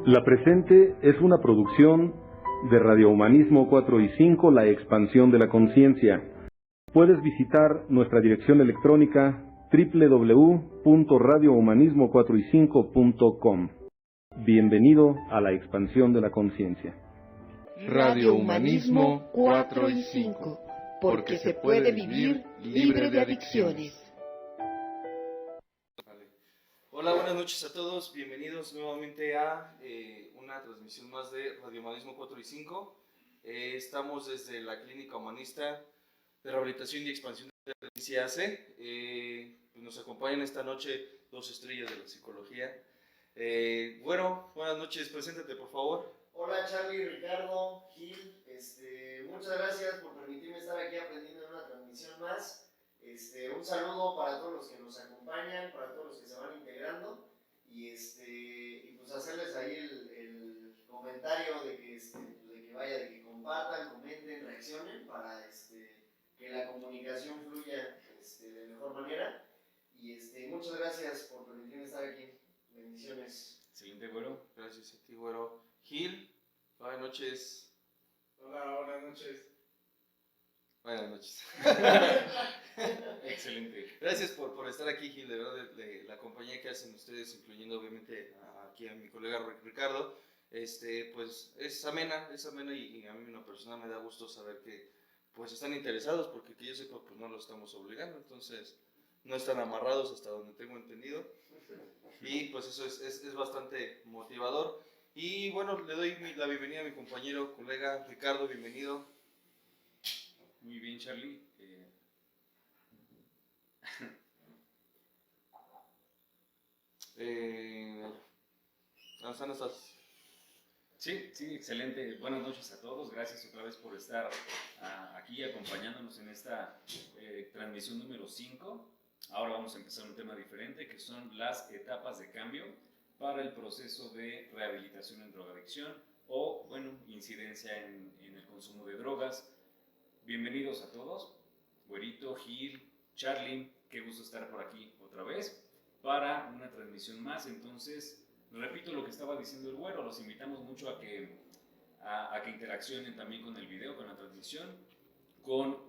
La presente es una producción de Radio Humanismo 4 y 5, La Expansión de la Conciencia. Puedes visitar nuestra dirección electrónica www.radiohumanismo4y5.com. Bienvenido a La Expansión de la Conciencia. Radio Humanismo 4 y 5, porque se puede vivir libre de adicciones. Hola, buenas noches a todos, bienvenidos nuevamente a una transmisión más de Radio Humanismo 4 y 5. Estamos desde la Clínica Humanista de Rehabilitación y Expansión de la Conciencia AC. Nos acompañan esta noche dos estrellas de la psicología. Bueno, buenas noches, preséntate por favor. Hola Charlie, Ricardo, Gil, muchas gracias por permitirme estar aquí aprendiendo en una transmisión más. Un saludo para todos los que nos acompañan, para todos los que se van integrando y pues hacerles ahí el comentario de que, de que compartan, comenten, reaccionen para que la comunicación fluya de mejor manera y muchas gracias por permitirme estar aquí. Bendiciones. Excelente, güero. Gracias a ti, güero. Gil, buenas noches. Hola, buenas noches. Buenas noches. Excelente. Gracias por estar aquí, Gil, de verdad, de la compañía que hacen ustedes, incluyendo obviamente aquí a mi colega Ricardo. Pues es amena y a mí en lo personal me da gusto saber que pues están interesados, porque que yo sepa pues no los estamos obligando, entonces no están amarrados hasta donde tengo entendido. Y pues eso es bastante motivador. Y bueno, le doy la bienvenida a mi compañero, colega Ricardo, bienvenido. Muy bien, Charlie. ¿Dónde estás? Sí, excelente. Buenas noches a todos. Gracias otra vez por estar aquí acompañándonos en esta transmisión número 5. Ahora vamos a empezar un tema diferente, que son las etapas de cambio para el proceso de rehabilitación en drogadicción o, bueno, incidencia en el consumo de drogas. Bienvenidos a todos, Güerito, Gil, Charlie, qué gusto estar por aquí otra vez para una transmisión más. Entonces, repito lo que estaba diciendo el Güero, los invitamos mucho a que interaccionen también con el video, con la transmisión, con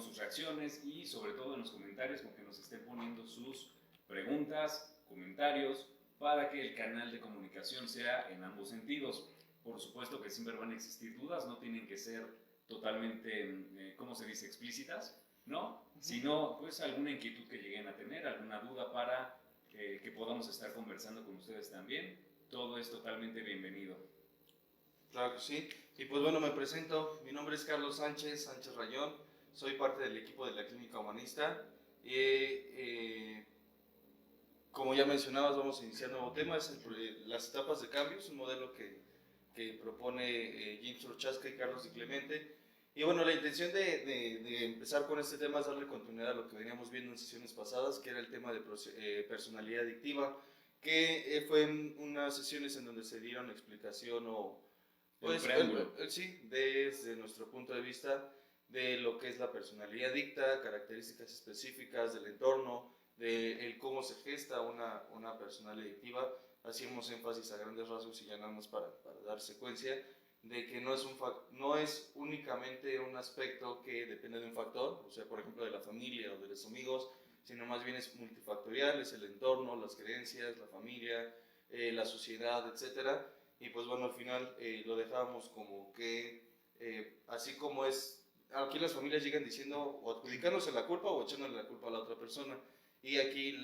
sus reacciones y sobre todo en los comentarios, con que nos estén poniendo sus preguntas, comentarios, para que el canal de comunicación sea en ambos sentidos. Por supuesto que siempre van a existir dudas, no tienen que ser totalmente, ¿cómo se dice?, explícitas, ¿no? Sino, pues, alguna inquietud que lleguen a tener, alguna duda para que podamos estar conversando con ustedes también. Todo es totalmente bienvenido. Claro que sí. Y pues bueno, me presento. Mi nombre es Carlos Sánchez Rayón. Soy parte del equipo de la Clínica Humanista. Como ya mencionabas, vamos a iniciar un nuevo tema. Es las etapas de cambio. Es un modelo que propone James Prochaska y Carlos Di Clemente. Y bueno, la intención de empezar con este tema es darle continuidad a lo que veníamos viendo en sesiones pasadas, que era el tema de personalidad adictiva, que fue en unas sesiones en donde se dieron explicación pues, sí, desde nuestro punto de vista de lo que es la personalidad adicta, características específicas del entorno, de cómo se gesta una personalidad adictiva. Hacíamos énfasis a grandes rasgos y ya nada más para dar secuencia, de que no es únicamente un aspecto que depende de un factor, o sea, por ejemplo, de la familia o de los amigos, sino más bien es multifactorial, es el entorno, las creencias, la familia, la sociedad, etcétera. Y pues bueno, al final lo dejábamos como que, así como es, aquí las familias llegan diciendo o adjudicándose la culpa o echándole la culpa a la otra persona. Y aquí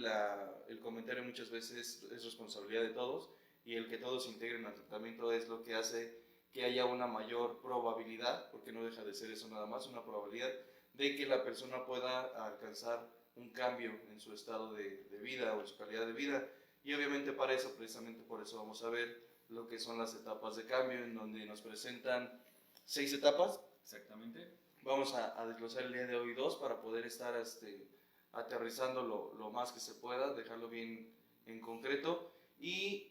el comentario muchas veces es responsabilidad de todos, y el que todos se integren al tratamiento es lo que hace que haya una mayor probabilidad, porque no deja de ser eso nada más, una probabilidad de que la persona pueda alcanzar un cambio en su estado de vida o en su calidad de vida. Y obviamente para eso, precisamente por eso vamos a ver lo que son las etapas de cambio, en donde nos presentan 6 etapas. Exactamente. Vamos a desglosar el día de hoy 2 para poder estar aterrizando lo más que se pueda, dejarlo bien en concreto. Y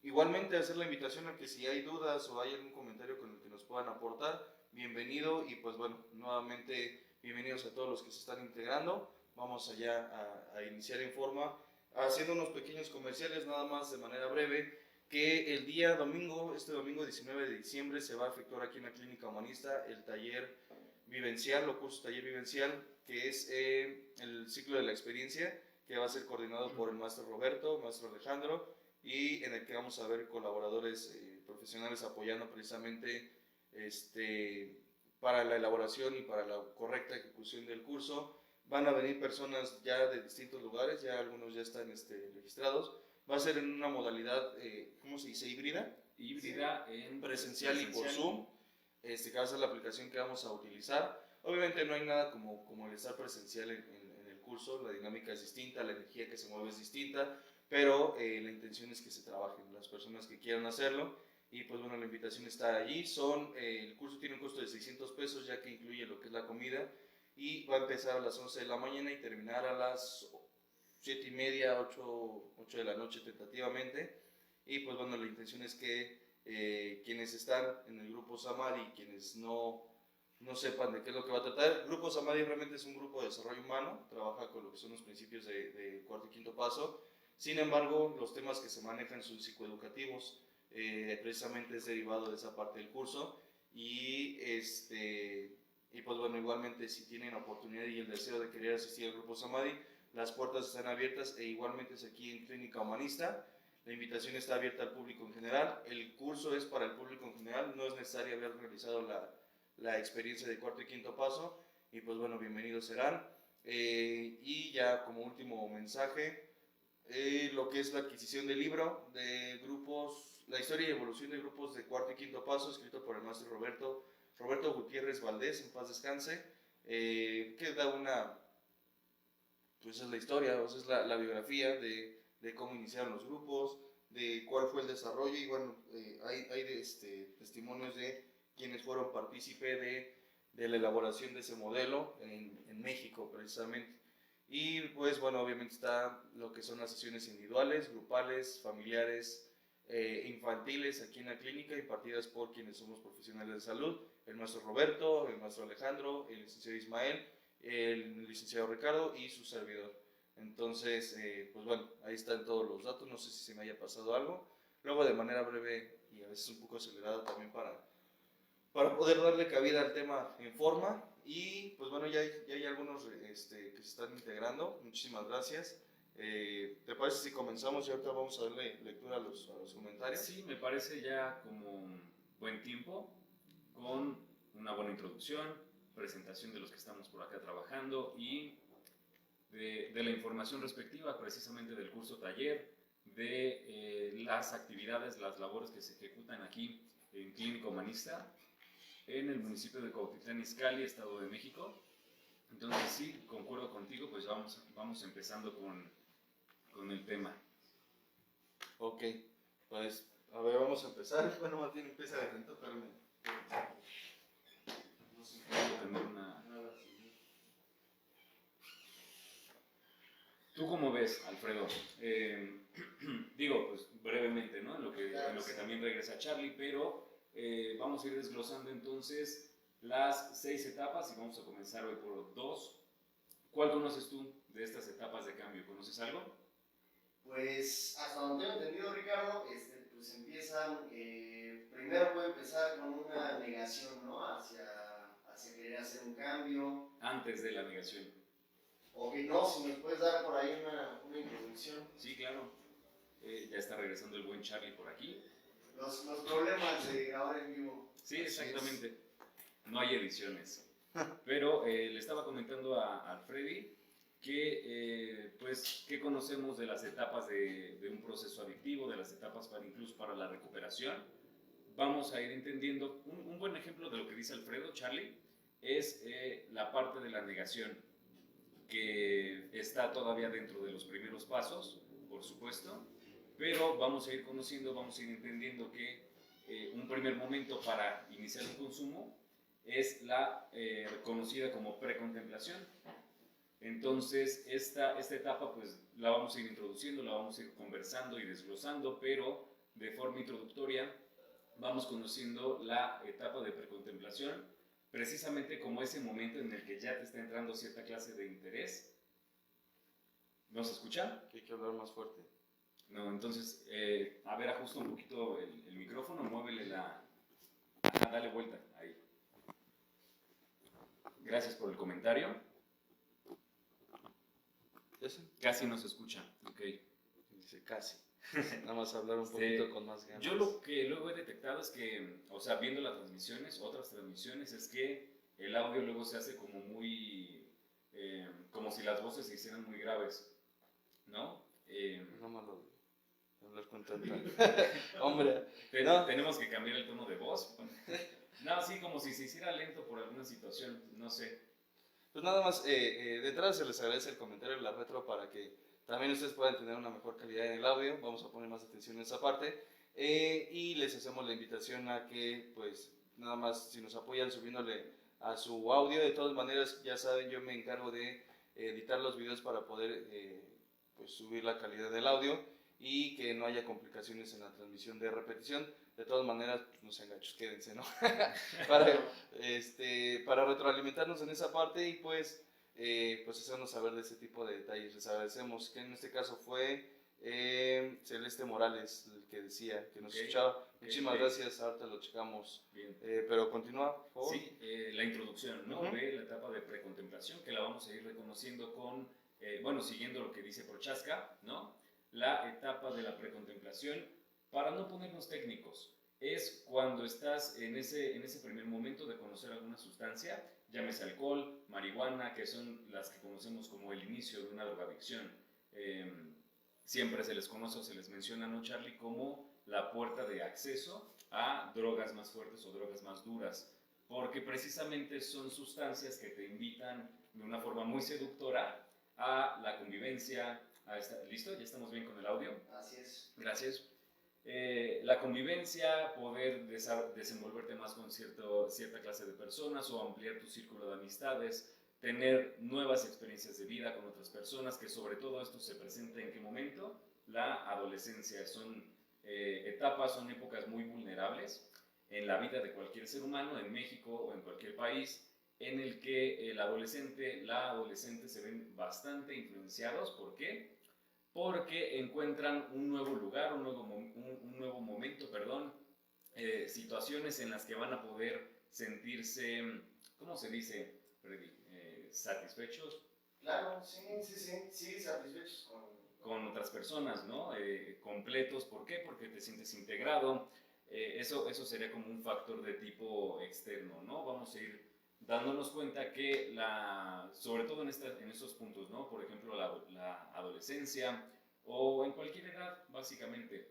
igualmente hacer la invitación a que si hay dudas o hay algún comentario con el que nos puedan aportar, bienvenido. Y pues bueno, nuevamente bienvenidos a todos los que se están integrando. Vamos allá a iniciar en forma, haciendo unos pequeños comerciales nada más de manera breve. que el día domingo, este domingo 19 de diciembre, se va a efectuar aquí en la Clínica Humanista el taller vivencial o curso taller vivencial, que es el ciclo de la experiencia, que va a ser coordinado por el maestro Roberto, maestro Alejandro, y en el que vamos a ver colaboradores profesionales apoyando precisamente para la elaboración y para la correcta ejecución del curso. Van a venir personas ya de distintos lugares, ya algunos ya están registrados. Va a ser en una modalidad, ¿cómo se dice? Híbrida. Híbrida en Presencial y por Zoom. Que va a ser la aplicación que vamos a utilizar. Obviamente no hay nada como el estar presencial en el curso, la dinámica es distinta, la energía que se mueve es distinta, pero la intención es que se trabajen las personas que quieran hacerlo. Y pues bueno, la invitación está allí. El curso tiene un costo de 600 pesos, ya que incluye lo que es la comida, y va a empezar a las 11 de la mañana y terminar a las 7:30, 8 de la noche tentativamente. Y pues bueno, la intención es que quienes están en el grupo Samadhi, quienes no sepan de qué es lo que va a tratar. El grupo Samadhi realmente es un grupo de desarrollo humano, trabaja con lo que son los principios de cuarto y quinto paso. Sin embargo, los temas que se manejan son psicoeducativos, precisamente es derivado de esa parte del curso. Y pues bueno, igualmente si tienen la oportunidad y el deseo de querer asistir al grupo Samadhi, las puertas están abiertas, e igualmente es aquí en Clínica Humanista. La invitación está abierta al público en general. El curso es para el público en general, no es necesario haber realizado la experiencia de cuarto y quinto paso. Y pues bueno, bienvenidos serán. Y ya como último mensaje, lo que es la adquisición del libro de grupos, la historia y evolución de grupos de cuarto y quinto paso, escrito por el maestro Roberto Gutiérrez Valdés, en paz descanse, que da pues es la historia, o sea, es la biografía de cómo iniciaron los grupos, de cuál fue el desarrollo. Y bueno, hay testimonios de quienes fueron partícipe de la elaboración de ese modelo en México precisamente. Y pues bueno, obviamente está lo que son las sesiones individuales, grupales, familiares, infantiles aquí en la clínica, impartidas por quienes somos profesionales de salud, el maestro Roberto, el maestro Alejandro, el licenciado Ismael, el licenciado Ricardo y su servidor. Entonces, pues bueno, ahí están todos los datos, no sé si se me haya pasado algo. Luego, de manera breve y a veces un poco acelerada también para poder darle cabida al tema en forma. Y pues bueno, ya hay algunos que se están integrando. Muchísimas gracias. ¿Te parece si comenzamos y ahorita vamos a darle lectura a los comentarios? Sí, me parece ya como un buen tiempo, con una buena introducción, presentación de los que estamos por acá trabajando y de la información respectiva precisamente del curso taller, de las actividades, las labores que se ejecutan aquí en Clínica Humanista, en el municipio de Cuautitlán Izcalli, Estado de México. Entonces sí, concuerdo contigo, pues vamos empezando con el tema. Ok, pues a ver, vamos a empezar. Bueno, más bien empieza de frente, espérame. No sé. Tener ¿Tú cómo ves, Alfredo? Digo, pues brevemente, ¿no? En lo que también regresa Charlie, pero vamos a ir desglosando entonces las 6 etapas y vamos a comenzar hoy por 2. ¿Cuál conoces tú de estas etapas de cambio? ¿Conoces algo? Pues hasta donde tengo entendido, Ricardo, pues empiezan, primero puede empezar con una negación, ¿no? Hacia querer hacer un cambio. Antes de la negación. Ok, no, si nos puedes dar por ahí una introducción. Sí, claro. Ya está regresando el buen Charlie por aquí. Los problemas de grabar en vivo. Sí, exactamente. No hay ediciones. Pero le estaba comentando a Alfredi que, pues, ¿qué conocemos de las etapas de un proceso adictivo, de las etapas incluso para la recuperación? Vamos a ir entendiendo. Un buen ejemplo de lo que dice Alfredo, Charlie, es la parte de la negación, que está todavía dentro de los primeros pasos, por supuesto, pero vamos a ir conociendo, vamos a ir entendiendo que un primer momento para iniciar un consumo es la conocida como precontemplación. Entonces, esta etapa pues la vamos a ir introduciendo, la vamos a ir conversando y desglosando, pero de forma introductoria vamos conociendo la etapa de precontemplación, precisamente como ese momento en el que ya te está entrando cierta clase de interés. ¿Nos escuchan? Hay que hablar más fuerte. No, entonces, a ver, ajusta un poquito el micrófono, muévele la... Ajá, dale vuelta, ahí. Gracias por el comentario. ¿Ya sé? Casi no se escucha, ok. Dice casi. Nada más hablar un poquito con más ganas. Yo lo que luego he detectado es que, o sea, viendo las transmisiones, otras transmisiones, es que el audio luego se hace como muy... como si las voces se hicieran muy graves, ¿no? No malo de hablar con tanta... Hombre, Tenemos que cambiar el tono de voz. No, sí, como si se hiciera lento por alguna situación, no sé. pues nada más, de entrada se les agradece el comentario de la retro para que también ustedes puedan tener una mejor calidad en el audio. Vamos a poner más atención en esa parte. Y les hacemos la invitación a que, pues, nada más, si nos apoyan subiéndole a su audio, de todas maneras, ya saben, yo me encargo de editar los videos para poder pues, subir la calidad del audio y que no haya complicaciones en la transmisión de repetición. De todas maneras, pues, no sean gachos, quédense, ¿no? para retroalimentarnos en esa parte y pues hacernos saber de ese tipo de detalles. Les agradecemos, que en este caso fue Celeste Morales el que decía, que nos escuchaba. Muchísimas gracias, ahorita lo checamos. Bien. Pero continúa, por favor. Sí, la introducción, ¿no? De la etapa de precontemplación, que la vamos a ir reconociendo con, siguiendo lo que dice Prochaska, ¿no? La etapa de la precontemplación, para no ponernos técnicos, es cuando estás en ese primer momento de conocer alguna sustancia, llámese alcohol, marihuana, que son las que conocemos como el inicio de una drogadicción. Siempre se les conoce o se les menciona, ¿no, Charlie?, como la puerta de acceso a drogas más fuertes o drogas más duras, porque precisamente son sustancias que te invitan de una forma muy seductora a la convivencia. ¿Listo? ¿Ya estamos bien con el audio? Así es. Gracias. La convivencia, poder desenvolverte más con cierta clase de personas o ampliar tu círculo de amistades, tener nuevas experiencias de vida con otras personas, que sobre todo esto se presenta ¿en qué momento? La adolescencia. Son etapas, son épocas muy vulnerables en la vida de cualquier ser humano, en México o en cualquier país, en el que el adolescente, la adolescente se ven bastante influenciados. ¿Por qué? Porque encuentran un nuevo lugar, un nuevo momento, situaciones en las que van a poder sentirse, ¿cómo se dice, Freddy? Satisfechos. Claro, sí, satisfechos con otras personas, ¿no? Completos. ¿Por qué? Porque te sientes integrado. Eso sería como un factor de tipo externo, ¿no? Vamos a ir dándonos cuenta que, sobre todo en estos puntos, ¿no? Por ejemplo, la adolescencia o en cualquier edad, básicamente,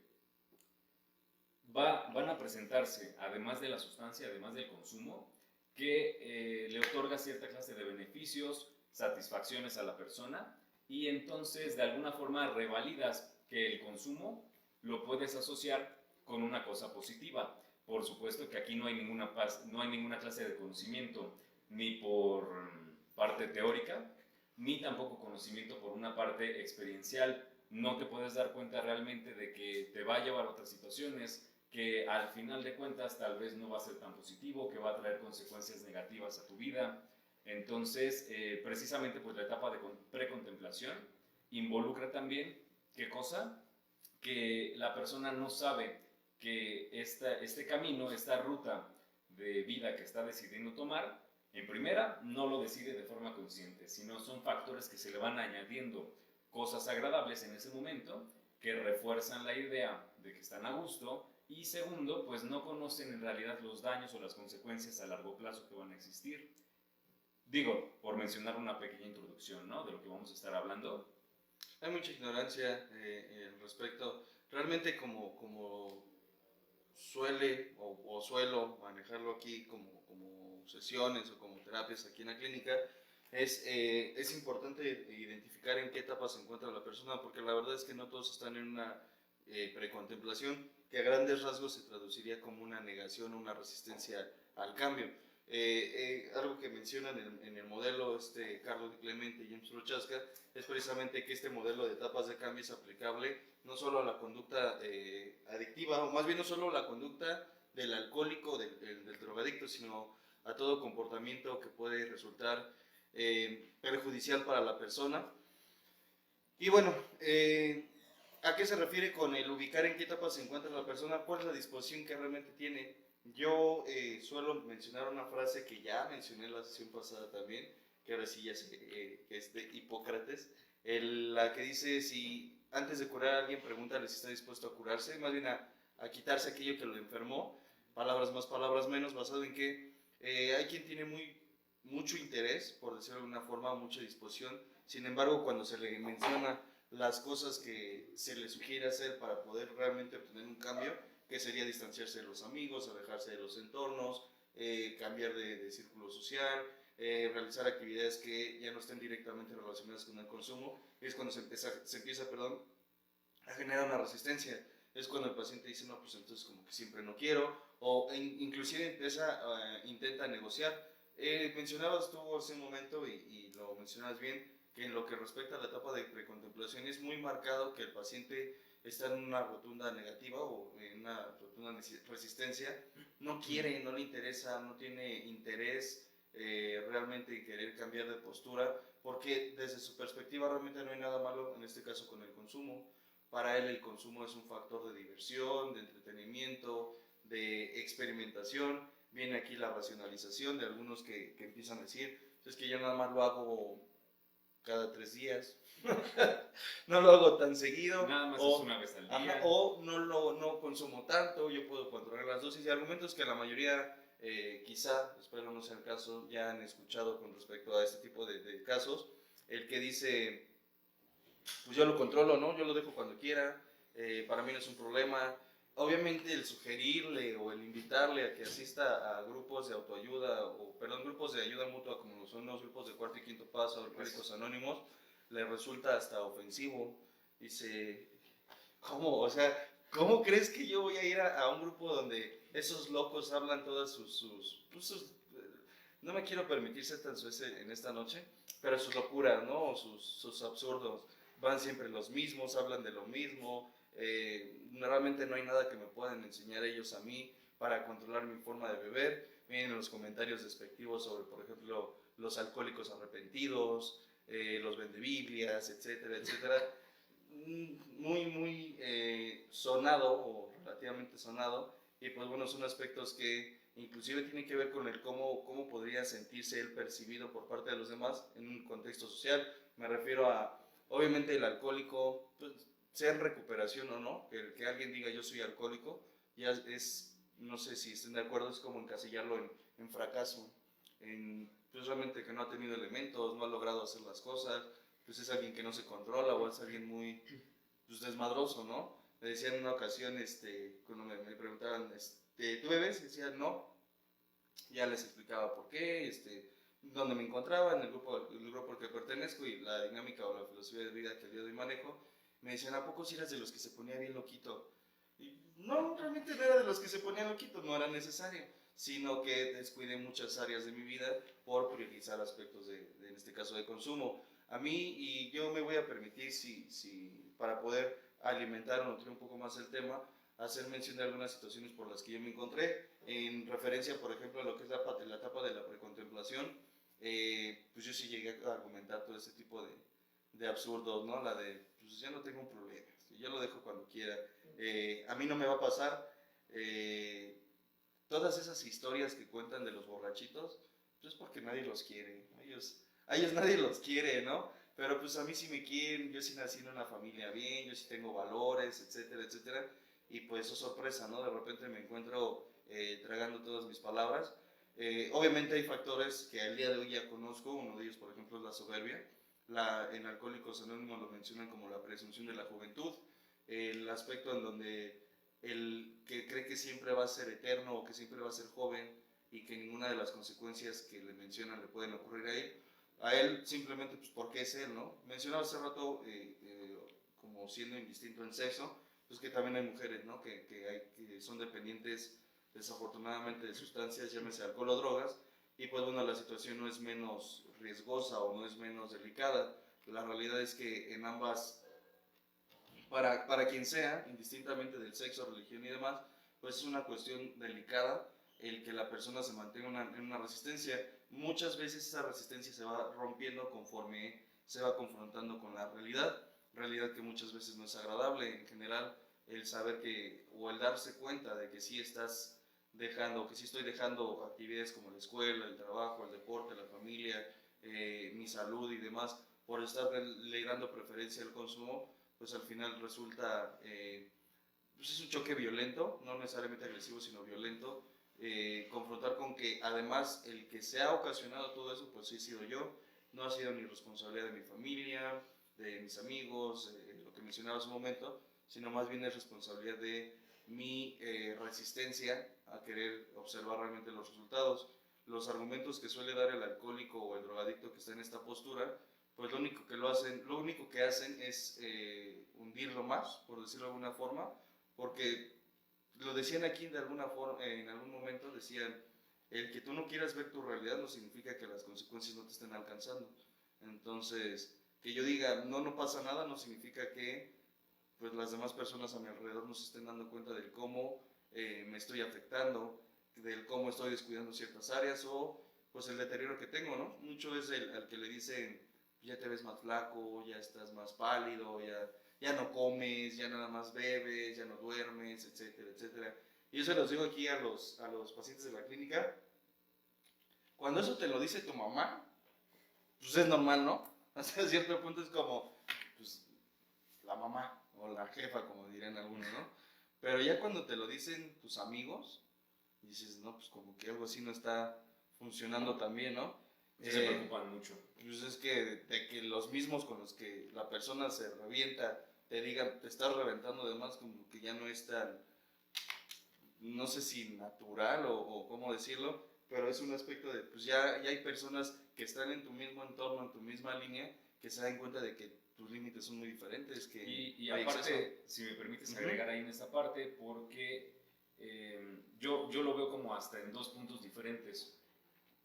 van a presentarse, además de la sustancia, además del consumo, que le otorga cierta clase de beneficios, satisfacciones a la persona, y entonces de alguna forma revalidas que el consumo lo puedes asociar con una cosa positiva. Por supuesto que aquí no hay ninguna clase de conocimiento, ni por parte teórica, ni tampoco conocimiento por una parte experiencial. No te puedes dar cuenta realmente de que te va a llevar a otras situaciones, que al final de cuentas tal vez no va a ser tan positivo, que va a traer consecuencias negativas a tu vida. Entonces, precisamente pues la etapa de precontemplación involucra también, ¿qué cosa? Que la persona no sabe que este camino, esta ruta de vida que está decidiendo tomar, en primera, no lo decide de forma consciente, sino son factores que se le van añadiendo, cosas agradables en ese momento, que refuerzan la idea de que están a gusto, y segundo, pues no conocen en realidad los daños o las consecuencias a largo plazo que van a existir. Digo, por mencionar una pequeña introducción, ¿no?, de lo que vamos a estar hablando. Hay mucha ignorancia al respecto. Realmente como suele o suelo manejarlo aquí como sesiones o como terapias aquí en la clínica, es importante identificar en qué etapa se encuentra la persona, porque la verdad es que no todos están en una precontemplación, que a grandes rasgos se traduciría como una negación o una resistencia al cambio. Algo que mencionan en el modelo Carlos Di Clemente y James Prochaska es precisamente que este modelo de etapas de cambio es aplicable no solo a la conducta adictiva, o más bien no solo a la conducta del alcohólico, del drogadicto, sino a todo comportamiento que puede resultar perjudicial para la persona. Y bueno, ¿A qué se refiere con el ubicar en qué etapa se encuentra la persona? ¿Cuál es la disposición que realmente tiene? Yo suelo mencionar una frase que ya mencioné en la sesión pasada también, que ahora sí ya sé que es de Hipócrates, la que dice, si antes de curar a alguien, pregúntale si está dispuesto a curarse, más bien a quitarse aquello que lo enfermó, palabras más, palabras menos, basado en que hay quien tiene mucho interés, por decirlo de alguna forma, mucha disposición, sin embargo, cuando se le menciona las cosas que se le sugiere hacer para poder realmente obtener un cambio, que sería distanciarse de los amigos, alejarse de los entornos, cambiar de círculo social, realizar actividades que ya no estén directamente relacionadas con el consumo, es cuando se empieza a generar una resistencia. Es cuando el paciente dice, no, pues entonces como que siempre no quiero, o inclusive intenta negociar. Mencionabas tú hace un momento, y lo mencionabas bien, que en lo que respecta a la etapa de precontemplación es muy marcado que el paciente está en una rotunda negativa o en una rotunda resistencia, no quiere, no le interesa, no tiene interés realmente en querer cambiar de postura, porque desde su perspectiva realmente no hay nada malo, en este caso con el consumo. Para él el consumo es un factor de diversión, de entretenimiento, de experimentación. Viene aquí la racionalización de algunos que empiezan a decir, es que yo nada más lo hago cada 3 días, no lo hago tan seguido, nada más es una vez al día, o no consumo tanto, yo puedo controlar las dosis, y argumentos que la mayoría, quizá, espero no sea el caso, ya han escuchado con respecto a este tipo de casos, el que dice, pues yo lo controlo, ¿no? Yo lo dejo cuando quiera, para mí no es un problema. Obviamente el sugerirle o el invitarle a que asista a grupos de autoayuda, grupos de ayuda mutua como son los grupos de cuarto y quinto paso, Alcohólicos Anónimos, le resulta hasta ofensivo. Dice, ¿cómo? O sea, ¿cómo crees que yo voy a ir a un grupo donde esos locos hablan todas no me quiero permitir ser tan suave en esta noche, pero sus locuras, ¿no? Sus absurdos, van siempre los mismos, hablan de lo mismo, realmente no hay nada que me puedan enseñar ellos a mí para controlar mi forma de beber. Vienen los comentarios despectivos sobre, por ejemplo, los alcohólicos arrepentidos, los vendebiblias, etcétera, etcétera. Muy sonado o relativamente sonado, y pues bueno, son aspectos que inclusive tienen que ver con el cómo podría sentirse él percibido por parte de los demás en un contexto social. Me refiero a, obviamente el alcohólico, pues, sea en recuperación o no, que alguien diga yo soy alcohólico, ya es, no sé si estén de acuerdo, es como encasillarlo en fracaso, pues realmente que no ha tenido elementos, no ha logrado hacer las cosas, pues es alguien que no se controla o es alguien muy pues, desmadroso, ¿no? Me decían en una ocasión, cuando me preguntaban, ¿tú bebes? Y decía, no. Ya les explicaba por qué, dónde me encontraba, en el grupo al que pertenezco y la dinámica o la filosofía de vida que el día de hoy manejo. Me decían, ¿a poco si eras de los que se ponía bien loquito? Y no, realmente no era de los que se ponía loquito, no era necesario, sino que descuidé muchas áreas de mi vida por priorizar aspectos en este caso de consumo. A mí, y yo me voy a permitir, para poder alimentar o nutrir un poco más el tema, hacer mención de algunas situaciones por las que yo me encontré, en referencia, por ejemplo, a lo que es la etapa de la precontemplación. Pues yo sí llegué a argumentar todo ese tipo de absurdos, ¿no? La de, pues ya no tengo un problema, yo lo dejo cuando quiera, a mí no me va a pasar. Todas esas historias que cuentan de los borrachitos, pues porque nadie los quiere, a ellos nadie los quiere, ¿no? Pero pues a mí sí me quieren, yo sí nací en una familia bien, yo sí tengo valores, etcétera, etcétera, y pues, oh sorpresa, ¿no? De repente me encuentro tragando todas mis palabras. Obviamente hay factores que al día de hoy ya conozco, uno de ellos, por ejemplo, es la soberbia. En Alcohólicos Anónimos lo mencionan como la presunción de la juventud, el aspecto en donde el que cree que siempre va a ser eterno o que siempre va a ser joven y que ninguna de las consecuencias que le mencionan le pueden ocurrir a él simplemente pues porque es él, ¿no? Mencionaba hace rato como siendo indistinto en sexo, pues que también hay mujeres, ¿no? Que son dependientes desafortunadamente de sustancias, llámese alcohol o drogas, y pues bueno, la situación no es menos riesgosa o no es menos delicada. La realidad es que en ambas, para quien sea, indistintamente del sexo, religión y demás, pues es una cuestión delicada el que la persona se mantenga en una resistencia. Muchas veces esa resistencia se va rompiendo conforme se va confrontando con la realidad. realidad que muchas veces no es agradable. En general, el saber que, o el darse cuenta de que sí estás dejando, que sí estoy dejando actividades como la escuela, el trabajo, el deporte, la familia, mi salud y demás, por estar le dando preferencia al consumo, pues al final resulta, pues es un choque violento, no necesariamente agresivo, sino violento, confrontar con que además el que se ha ocasionado todo eso, pues sí he sido yo, no ha sido ni responsabilidad de mi familia, de mis amigos, lo que mencionaba hace un momento, sino más bien es responsabilidad de mi resistencia a querer observar realmente los resultados. Los argumentos que suele dar el alcohólico o el drogadicto que está en esta postura, pues lo único que hacen es hundirlo más, por decirlo de alguna forma, porque lo decían aquí de alguna forma, en algún momento decían, el que tú no quieras ver tu realidad no significa que las consecuencias no te estén alcanzando. Entonces, que yo diga, no pasa nada, no significa que pues las demás personas a mi alrededor no se estén dando cuenta del cómo me estoy afectando, del cómo estoy descuidando ciertas áreas o pues el deterioro que tengo, ¿no? Mucho es al que le dicen, ya te ves más flaco, ya estás más pálido, ya no comes, ya nada más bebes, ya no duermes, etcétera, etcétera. Y eso los digo aquí a los pacientes de la clínica. Cuando eso te lo dice tu mamá, pues es normal, ¿no? Hasta cierto punto es como, pues, la mamá o la jefa, como dirían algunos, ¿no? Pero ya cuando te lo dicen tus amigos, dices, no, pues como que algo así no está funcionando tan bien, ¿no? Sí, se preocupan mucho. Pues es que de que los mismos con los que la persona se revienta te digan, te estás reventando además, como que ya no es tan, no sé si natural o cómo decirlo, pero es un aspecto de, pues ya hay personas que están en tu mismo entorno, en tu misma línea, que se dan cuenta de que tus límites son muy diferentes. Que Y hay aparte, exceso. si me permites agregar ahí en esta parte, porque yo lo veo como hasta en dos puntos diferentes.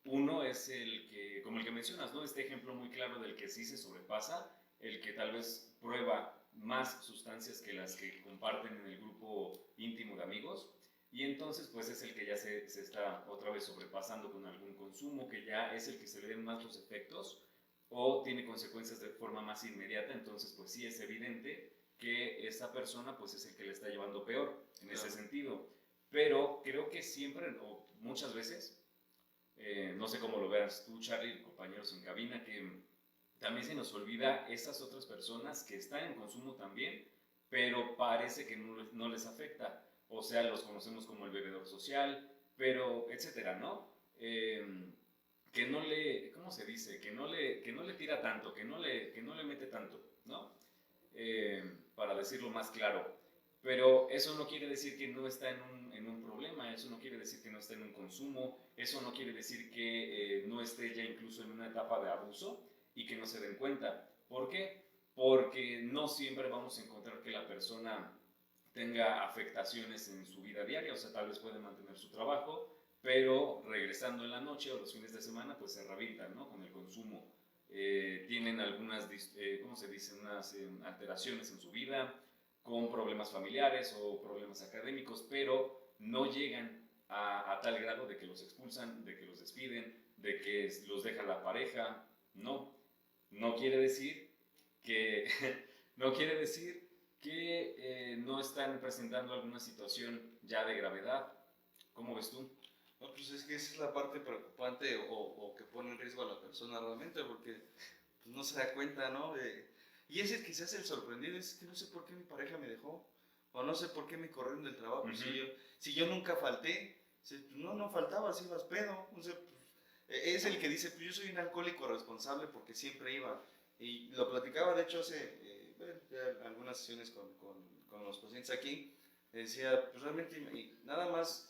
Uno es el que, como el que mencionas, ¿no? Este ejemplo muy claro del que sí se sobrepasa, el que tal vez prueba más sustancias que las que comparten en el grupo íntimo de amigos, y entonces pues es el que ya se está otra vez sobrepasando con algún consumo, que ya es el que se le den más los efectos o tiene consecuencias de forma más inmediata. Entonces pues sí es evidente que esta persona pues es el que le está llevando peor en ese sentido. Pero creo que siempre o muchas veces, no sé cómo lo veas tú, Charlie, compañeros en cabina, que también se nos olvida esas otras personas que están en consumo también, pero parece que no les afecta. O sea, los conocemos como el bebedor social, pero etcétera, ¿no? Que no le, ¿cómo se dice? Que no le tira tanto, que no le mete tanto, ¿no? Para decirlo más claro. Pero eso no quiere decir que no está en un problema, eso no quiere decir que no está en un consumo, eso no quiere decir que no esté ya incluso en una etapa de abuso y que no se den cuenta. ¿Por qué? Porque no siempre vamos a encontrar que la persona tenga afectaciones en su vida diaria, o sea, tal vez puede mantener su trabajo, pero regresando en la noche o los fines de semana, pues se revientan, ¿no? Con el consumo. Tienen algunas, ¿cómo se dice? Unas alteraciones en su vida, con problemas familiares o problemas académicos, pero no llegan a tal grado de que los expulsan, de que los despiden, de que los deja la pareja. No quiere decir que no quiere decir que no están presentando alguna situación ya de gravedad. ¿Cómo ves tú? No, pues es que esa es la parte preocupante o que pone en riesgo a la persona realmente, porque pues, no se da cuenta, ¿no? Y es el que se hace el sorprendido, es que no sé por qué mi pareja me dejó, o no sé por qué me corrieron del trabajo, si yo nunca falté, no faltabas, ibas pedo, o sea, es el que dice, pues yo soy un alcohólico responsable porque siempre iba, y lo platicaba de hecho hace algunas sesiones con los pacientes aquí, decía, pues realmente nada más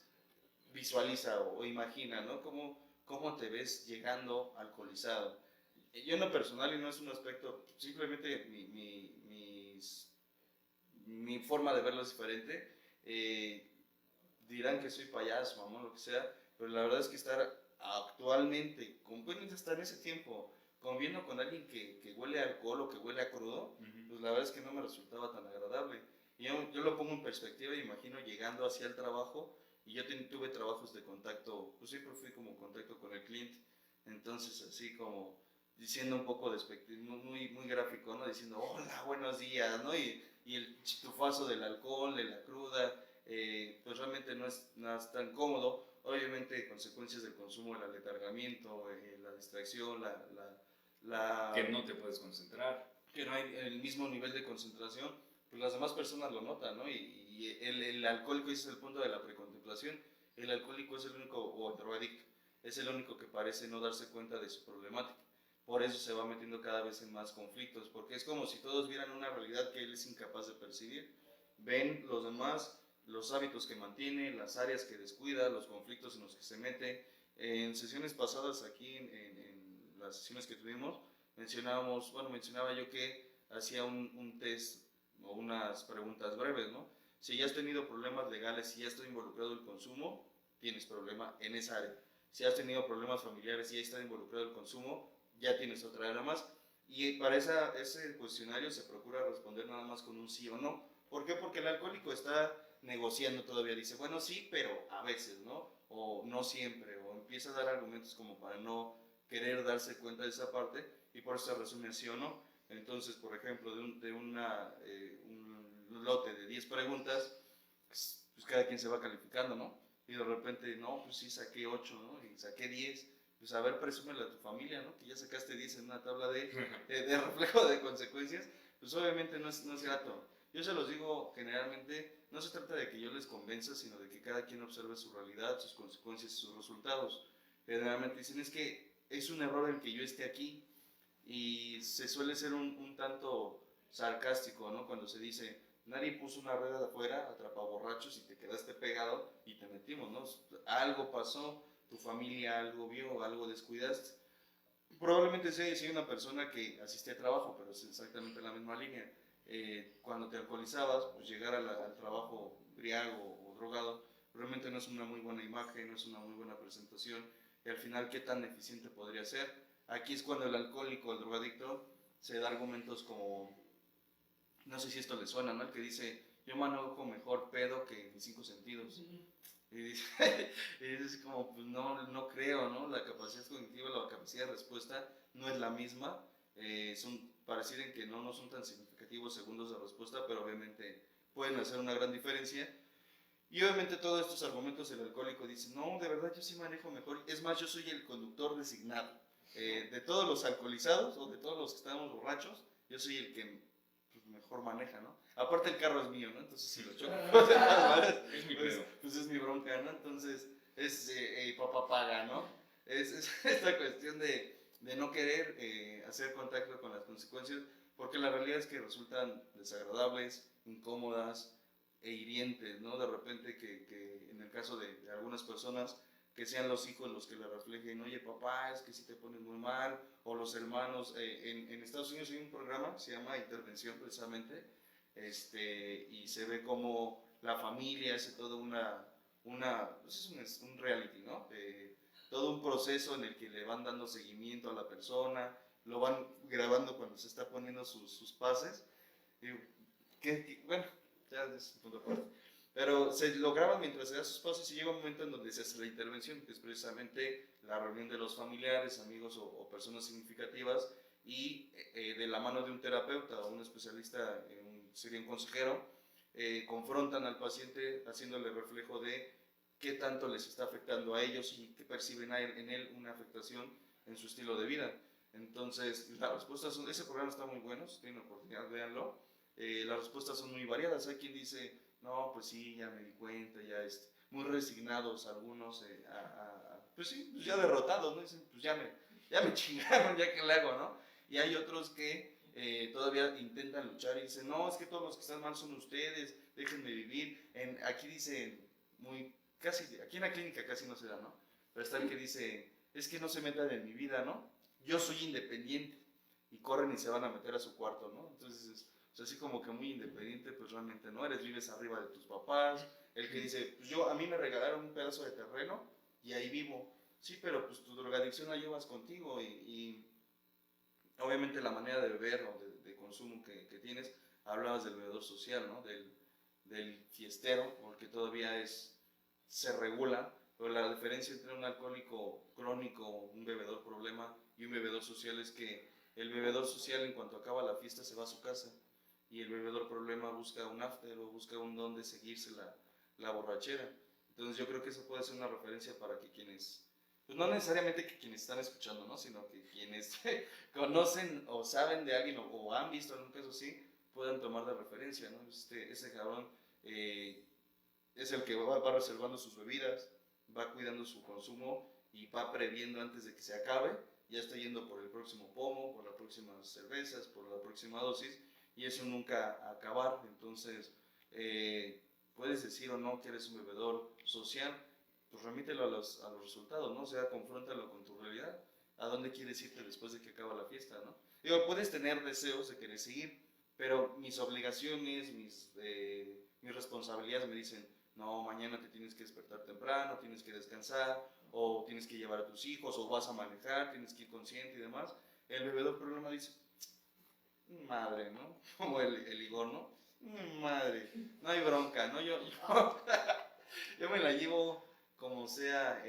visualiza o imagina, ¿no? ¿Cómo te ves llegando alcoholizado? Yo en lo personal, y no es un aspecto, simplemente mi forma de verlo es diferente. Dirán que soy payaso, mamón, lo que sea, pero la verdad es que estar actualmente, hasta en ese tiempo, conviviendo con alguien que huele a alcohol o que huele a crudo, pues la verdad es que no me resultaba tan agradable. Y yo lo pongo en perspectiva y imagino llegando hacia el trabajo, y yo tuve trabajos de contacto, pues siempre fui como en contacto con el cliente, entonces así como diciendo un poco despectivo, muy gráfico, ¿no? Diciendo, hola, buenos días, ¿no? Y el chitufazo del alcohol, de la cruda, pues realmente no es tan cómodo. Obviamente, consecuencias del consumo, el aletargamiento, la distracción, Que no te puedes concentrar. que no hay el mismo nivel de concentración, pues las demás personas lo notan, ¿no? Y el alcohólico, ese es el punto de la precontemplación, el alcohólico es el único, o el drogadicto, es el único que parece no darse cuenta de su problemática. Por eso se va metiendo cada vez en más conflictos, porque es como si todos vieran una realidad que él es incapaz de percibir. Ven los demás, los hábitos que mantiene, las áreas que descuida, los conflictos en los que se mete. En sesiones pasadas aquí, en las sesiones que tuvimos, mencionaba yo que hacía un test o unas preguntas breves, ¿no? Si ya has tenido problemas legales, si ya está involucrado el consumo, tienes problema en esa área. Si has tenido problemas familiares, si ya está involucrado el consumo, ya tienes otra área más. Y para ese cuestionario se procura responder nada más con un sí o no. ¿Por qué? Porque el alcohólico está negociando todavía. Dice, bueno, sí, pero a veces, ¿no? O no siempre. O empieza a dar argumentos como para no querer darse cuenta de esa parte. Y por eso se resume sí o no. Entonces, por ejemplo, de un lote de 10 preguntas, pues cada quien se va calificando, ¿no? Y de repente, no, pues sí, saqué 8, ¿no? Y saqué 10. Pues a ver, presúmele a tu familia, ¿no? Que ya sacaste 10 en una tabla de reflejo de consecuencias. Pues obviamente no es grato. Yo se los digo generalmente, no se trata de que yo les convenza, sino de que cada quien observe su realidad, sus consecuencias y sus resultados. Generalmente dicen, es que es un error el que yo esté aquí. Y se suele ser un tanto sarcástico, ¿no? Cuando se dice, nadie puso una rueda de afuera, atrapaborrachos, y te quedaste pegado y te metimos, ¿no? Algo pasó, tu familia algo vio, algo descuidaste. Probablemente sea una persona que asistía a trabajo, pero es exactamente la misma línea. Cuando te alcoholizabas, pues llegar al trabajo briago o drogado, realmente no es una muy buena imagen, no es una muy buena presentación, y al final, ¿qué tan eficiente podría ser? Aquí es cuando el alcohólico, el drogadicto, se da argumentos como, no sé si esto le suena, ¿no? El que dice, yo manejo mejor pedo que mis 5 sentidos. Y dices como, pues no creo, ¿no? La capacidad cognitiva, la capacidad de respuesta no es la misma. Parecieren que no son tan significativos segundos de respuesta, pero obviamente pueden hacer una gran diferencia. Y obviamente todos estos argumentos el alcohólico dice, no, de verdad yo sí manejo mejor. Es más, yo soy el conductor designado. De todos los alcoholizados o de todos los que estamos borrachos, yo soy el que pues, mejor maneja, ¿no? Aparte el carro es mío, ¿no? Entonces si lo choco, Es mi pedo. pues es mi bronca, ¿no? Entonces papá paga, ¿no? Es esta cuestión de no querer hacer contacto con las consecuencias, porque la realidad es que resultan desagradables, incómodas e hirientes, ¿no? De repente que en el caso de algunas personas, que sean los hijos los que le reflejen, oye papá, es que si te pones muy mal, o los hermanos. En Estados Unidos hay un programa que se llama Intervención precisamente, y se ve como la familia hace todo pues es un reality, ¿no? Todo un proceso en el que le van dando seguimiento a la persona, lo van grabando cuando se está poniendo sus pases, bueno, ya es un punto aparte. Pero se lo graban mientras se da sus pasos y llega un momento en donde se hace la intervención, que es precisamente la reunión de los familiares, amigos o personas significativas, y de la mano de un terapeuta o un especialista, sería un consejero, confrontan al paciente haciéndole reflejo de qué tanto les está afectando a ellos y que perciben en él una afectación en su estilo de vida. Entonces, las respuestas ese programa está muy bueno, si tienen oportunidad, véanlo. Las respuestas son muy variadas. Hay quien dice, no, pues sí, ya me di cuenta, ya muy resignados algunos, pues sí, pues ya derrotados, ¿no? Dicen, pues ya me chingaron, ya que le hago, ¿no? Y hay otros que todavía intentan luchar y dicen, no, es que todos los que están mal son ustedes, déjenme vivir. Aquí dicen, aquí en la clínica casi no se da, ¿no? Pero está el que dice, es que no se metan en mi vida, ¿no? Yo soy independiente. Y corren y se van a meter a su cuarto, ¿no? Entonces, así como que muy independiente, pues realmente no eres, vives arriba de tus papás. El que dice, pues a mí me regalaron un pedazo de terreno y ahí vivo. Sí, pero pues tu drogadicción la llevas contigo y obviamente la manera de beber o de consumo que tienes, hablabas del bebedor social, ¿no? Del fiestero, porque todavía se regula, pero la diferencia entre un alcohólico crónico, un bebedor problema y un bebedor social es que el bebedor social en cuanto acaba la fiesta se va a su casa y el bebedor problema busca un after o busca un don de seguirse la borrachera. Entonces yo creo que eso puede ser una referencia para que quienes, pues no necesariamente que quienes están escuchando, ¿no? Sino que quienes conocen o saben de alguien o han visto algún caso así, puedan tomar de referencia, ¿no? Ese cabrón es el que va reservando sus bebidas, va cuidando su consumo y va previendo antes de que se acabe, ya está yendo por el próximo pomo, por las próximas cervezas, por la próxima dosis, y eso nunca acabar. Entonces, puedes decir o no que eres un bebedor social, pues remítelo a los resultados, ¿no? O sea, confróntalo con tu realidad. ¿A dónde quieres irte después de que acaba la fiesta, no? Digo, puedes tener deseos de querer seguir, pero mis obligaciones, mis responsabilidades me dicen, no, mañana te tienes que despertar temprano, tienes que descansar, o tienes que llevar a tus hijos, o vas a manejar, tienes que ir consciente y demás. El bebedor problema dice, madre, ¿no? Como el Igor, ¿no? Madre, no hay bronca, ¿no? Yo me la llevo como sea,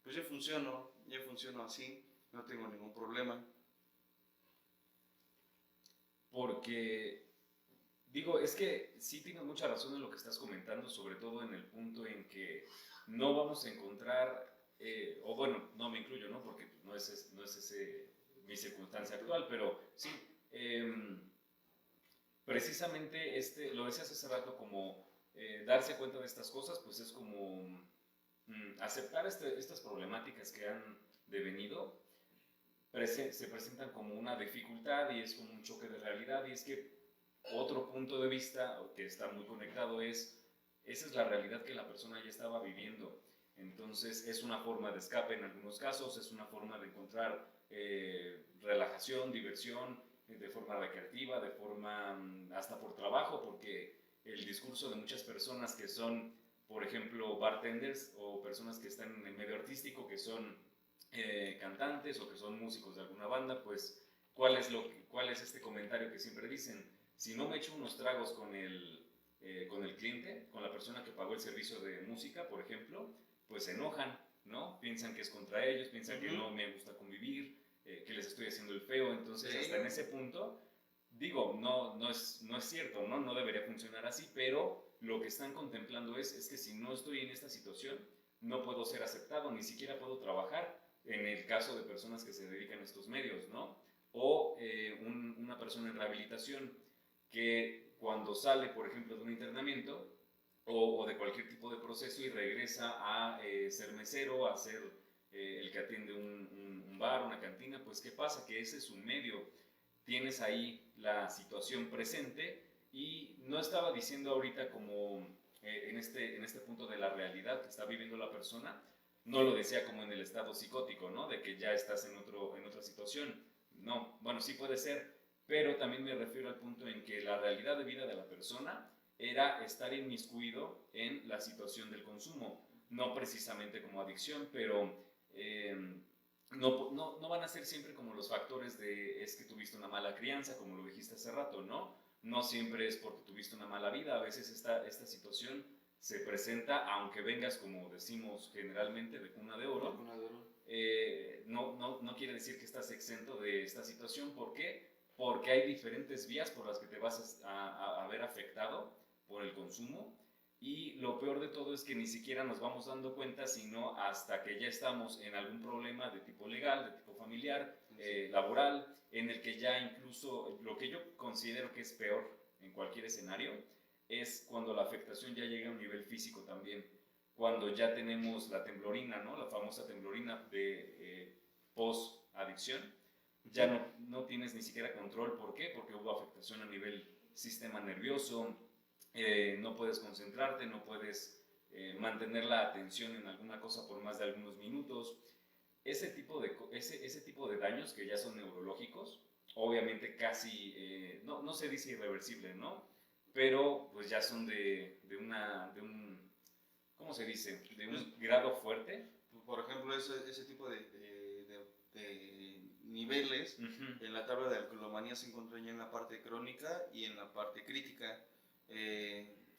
pues yo funciono así, no tengo ningún problema. Porque, digo, es que sí tienes mucha razón en lo que estás comentando, sobre todo en el punto en que no vamos a encontrar, o bueno, no me incluyo, ¿no? Porque no es ese mi circunstancia actual, pero sí, precisamente lo decías hace rato, como darse cuenta de estas cosas, pues es como aceptar estas problemáticas que han devenido, se presentan como una dificultad y es como un choque de realidad, y es que otro punto de vista que está muy conectado esa es la realidad que la persona ya estaba viviendo. Entonces es una forma de escape en algunos casos, es una forma de encontrar relajación, diversión, de forma recreativa, de forma hasta por trabajo, porque el discurso de muchas personas que son, por ejemplo, bartenders o personas que están en el medio artístico, que son cantantes o que son músicos de alguna banda, pues ¿cuál es este comentario que siempre dicen? Si no me echo unos tragos con el cliente, con la persona que pagó el servicio de música, por ejemplo, pues se enojan, ¿no? Piensan que es contra ellos, piensan que no me gusta convivir, que les estoy haciendo el feo. Entonces, hasta en ese punto, digo, no es cierto, ¿no? No debería funcionar así, pero lo que están contemplando es que si no estoy en esta situación, no puedo ser aceptado, ni siquiera puedo trabajar, en el caso de personas que se dedican a estos medios, ¿no? O una persona en rehabilitación que cuando sale, por ejemplo, de un internamiento o de cualquier tipo de proceso y regresa a ser mesero, a ser el que atiende un bar, una cantina, pues ¿qué pasa? Que ese es un medio. Tienes ahí la situación presente y no estaba diciendo ahorita como en este punto de la realidad que está viviendo la persona, no lo decía como en el estado psicótico, ¿no? De que ya estás en otra situación. No, bueno, sí puede ser, pero también me refiero al punto en que la realidad de vida de la persona era estar inmiscuido en la situación del consumo, no precisamente como adicción, pero no van a ser siempre como los factores de es que tuviste una mala crianza, como lo dijiste hace rato, ¿no? No siempre es porque tuviste una mala vida, a veces esta situación se presenta, aunque vengas, como decimos generalmente, de cuna de oro. No quiere decir que estás exento de esta situación. ¿Por qué? Porque hay diferentes vías por las que te vas a ver afectado por el consumo, y lo peor de todo es que ni siquiera nos vamos dando cuenta, sino hasta que ya estamos en algún problema de tipo legal, de tipo familiar, laboral, en el que ya incluso lo que yo considero que es peor en cualquier escenario es cuando la afectación ya llega a un nivel físico también, cuando ya tenemos la temblorina, ¿no? La famosa temblorina de post-adicción. Ya no tienes ni siquiera control. ¿Por qué? Porque hubo afectación a nivel sistema nervioso, no puedes concentrarte, no puedes mantener la atención en alguna cosa por más de algunos minutos. Ese tipo de daños que ya son neurológicos, obviamente casi, no se dice irreversible, ¿no? Pero pues ya son de un, ¿cómo se dice? De un grado fuerte. Por ejemplo, ese tipo de niveles en la tabla de alcoholomanía se encuentran ya en la parte crónica y en la parte crítica.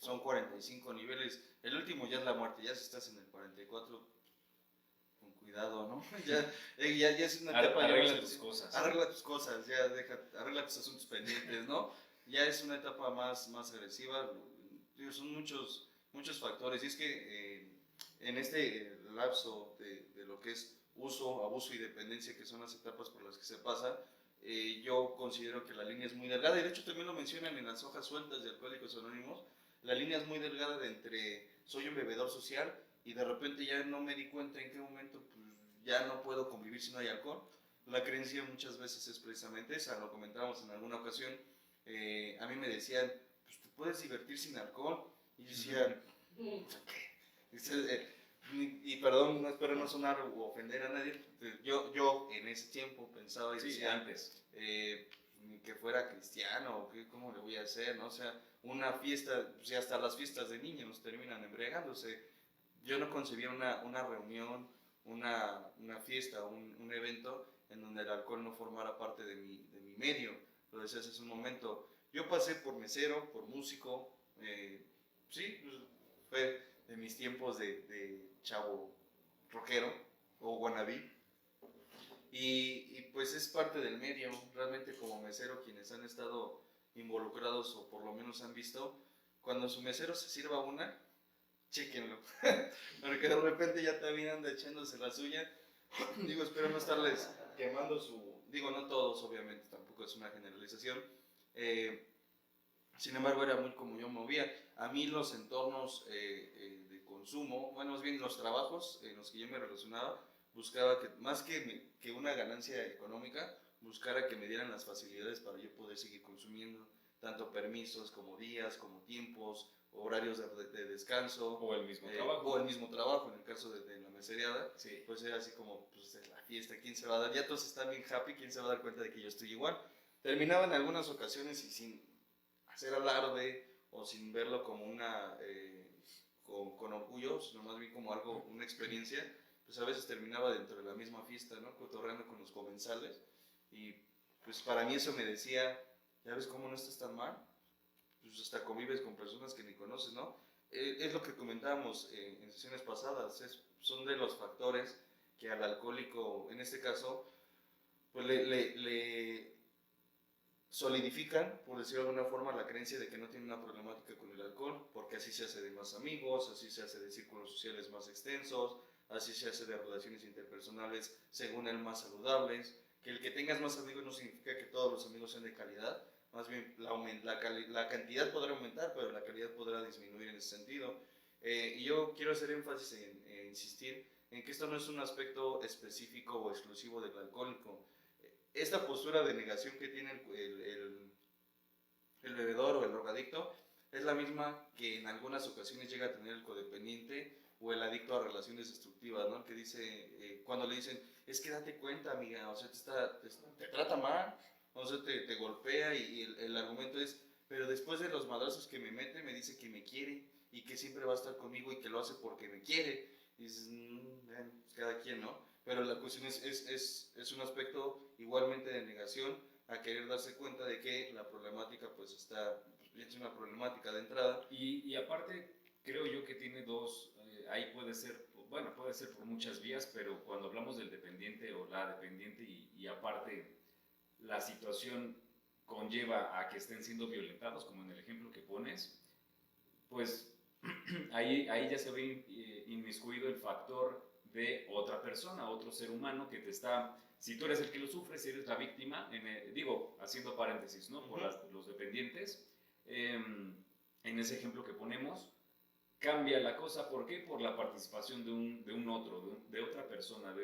son 45 niveles, el último ya es la muerte, ya si estás en el 44, con cuidado, ¿no? Ya es una etapa... Arregla tus cosas. Arregla tus cosas, arregla tus asuntos pendientes, ¿no? Ya es una etapa más agresiva, digo, son muchos factores, y es que en este lapso de lo que es uso, abuso y dependencia, que son las etapas por las que se pasa, yo considero que la línea es muy delgada, y de hecho también lo mencionan en las hojas sueltas de Alcohólicos Anónimos, la línea es muy delgada de entre soy un bebedor social y de repente ya no me di cuenta en qué momento pues, ya no puedo convivir si no hay alcohol. La creencia muchas veces es precisamente esa, lo comentábamos en alguna ocasión, a mí me decían, pues te puedes divertir sin alcohol, y yo decía, ¿qué? Y perdón, no espero no sonar o ofender a nadie, yo en ese tiempo pensaba y decía, antes. Ni que fuera cristiano, o ¿cómo le voy a hacer? ¿No? O sea, una fiesta, si hasta las fiestas de niños terminan embriagándose. Yo no concebía una reunión, una fiesta, un evento en donde el alcohol no formara parte de mi medio. Lo decías hace un momento. Yo pasé por mesero, por músico, sí, pues, fue de mis tiempos de chavo rockero o wannabe. Y pues es parte del medio, realmente como mesero quienes han estado involucrados o por lo menos han visto, cuando su mesero se sirva una, chéquenlo, porque de repente ya también anda echándose la suya, digo, espero no estarles quemando digo, no todos obviamente, tampoco es una generalización, sin embargo era muy como yo movía, a mí los entornos de consumo, bueno, más bien los trabajos en los que yo me relacionaba, buscaba que, más que una ganancia económica, buscara que me dieran las facilidades para yo poder seguir consumiendo, tanto permisos como días, como tiempos, horarios de descanso. O el mismo trabajo. O el mismo trabajo, en el caso de la meseriada, Sí. pues era así como, pues es la fiesta, ¿quién se va a dar? Ya todos están bien happy, ¿quién se va a dar cuenta de que yo estoy igual? Terminaba en algunas ocasiones y sin hacer alarde o sin verlo como con orgullo, sino más bien como algo, una experiencia, pues a veces terminaba dentro de la misma fiesta, ¿no? Cotorreando con los comensales, y pues para mí eso me decía, ¿ya ves cómo no estás tan mal? Pues hasta convives con personas que ni conoces, ¿no? Es lo que comentábamos en sesiones pasadas, son de los factores que al alcohólico, en este caso, pues le solidifican, por decirlo de alguna forma, la creencia de que no tiene una problemática con el alcohol, porque así se hace de más amigos, así se hace de círculos sociales más extensos, así se hace de relaciones interpersonales, según él, más saludables. Que el que tengas más amigos no significa que todos los amigos sean de calidad, más bien la cantidad podrá aumentar, pero la calidad podrá disminuir en ese sentido. Y yo quiero hacer énfasis en insistir en que esto no es un aspecto específico o exclusivo del alcohólico. Esta postura de negación que tiene el bebedor o el drogadicto es la misma que en algunas ocasiones llega a tener el codependiente o el adicto a relaciones destructivas, ¿no? Que dice, cuando le dicen, es que date cuenta, amiga, o sea, te trata mal, o sea, te golpea, y el argumento es, pero después de los madrazos que me mete, me dice que me quiere y que siempre va a estar conmigo y que lo hace porque me quiere. Y dices, bueno, cada quien, ¿no? Pero la cuestión es un aspecto igualmente de negación a querer darse cuenta de que la problemática pues es una problemática de entrada. Y aparte, creo yo que tiene dos, ahí puede ser por muchas vías, pero cuando hablamos del dependiente o la dependiente y aparte la situación conlleva a que estén siendo violentados, como en el ejemplo que pones, pues ahí ya se ve inmiscuido el factor de otra persona, otro ser humano que te está, si tú eres el que lo sufre, si eres la víctima, digo, haciendo paréntesis, ¿no? Por los dependientes, en ese ejemplo que ponemos, cambia la cosa. ¿Por qué? Por la participación de un otro, de otra persona,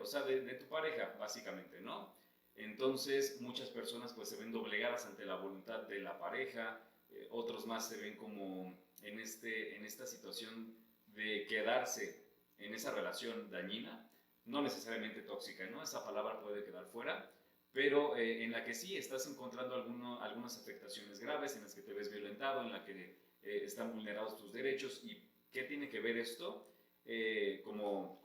o sea, de tu pareja, básicamente, ¿no? Entonces, muchas personas pues se ven doblegadas ante la voluntad de la pareja, otros más se ven como en esta situación de quedarse en esa relación dañina, no necesariamente tóxica, ¿no? Esa palabra puede quedar fuera, pero en la que sí estás encontrando algunas afectaciones graves, en las que te ves violentado, en la que están vulnerados tus derechos. ¿Y qué tiene que ver esto? Como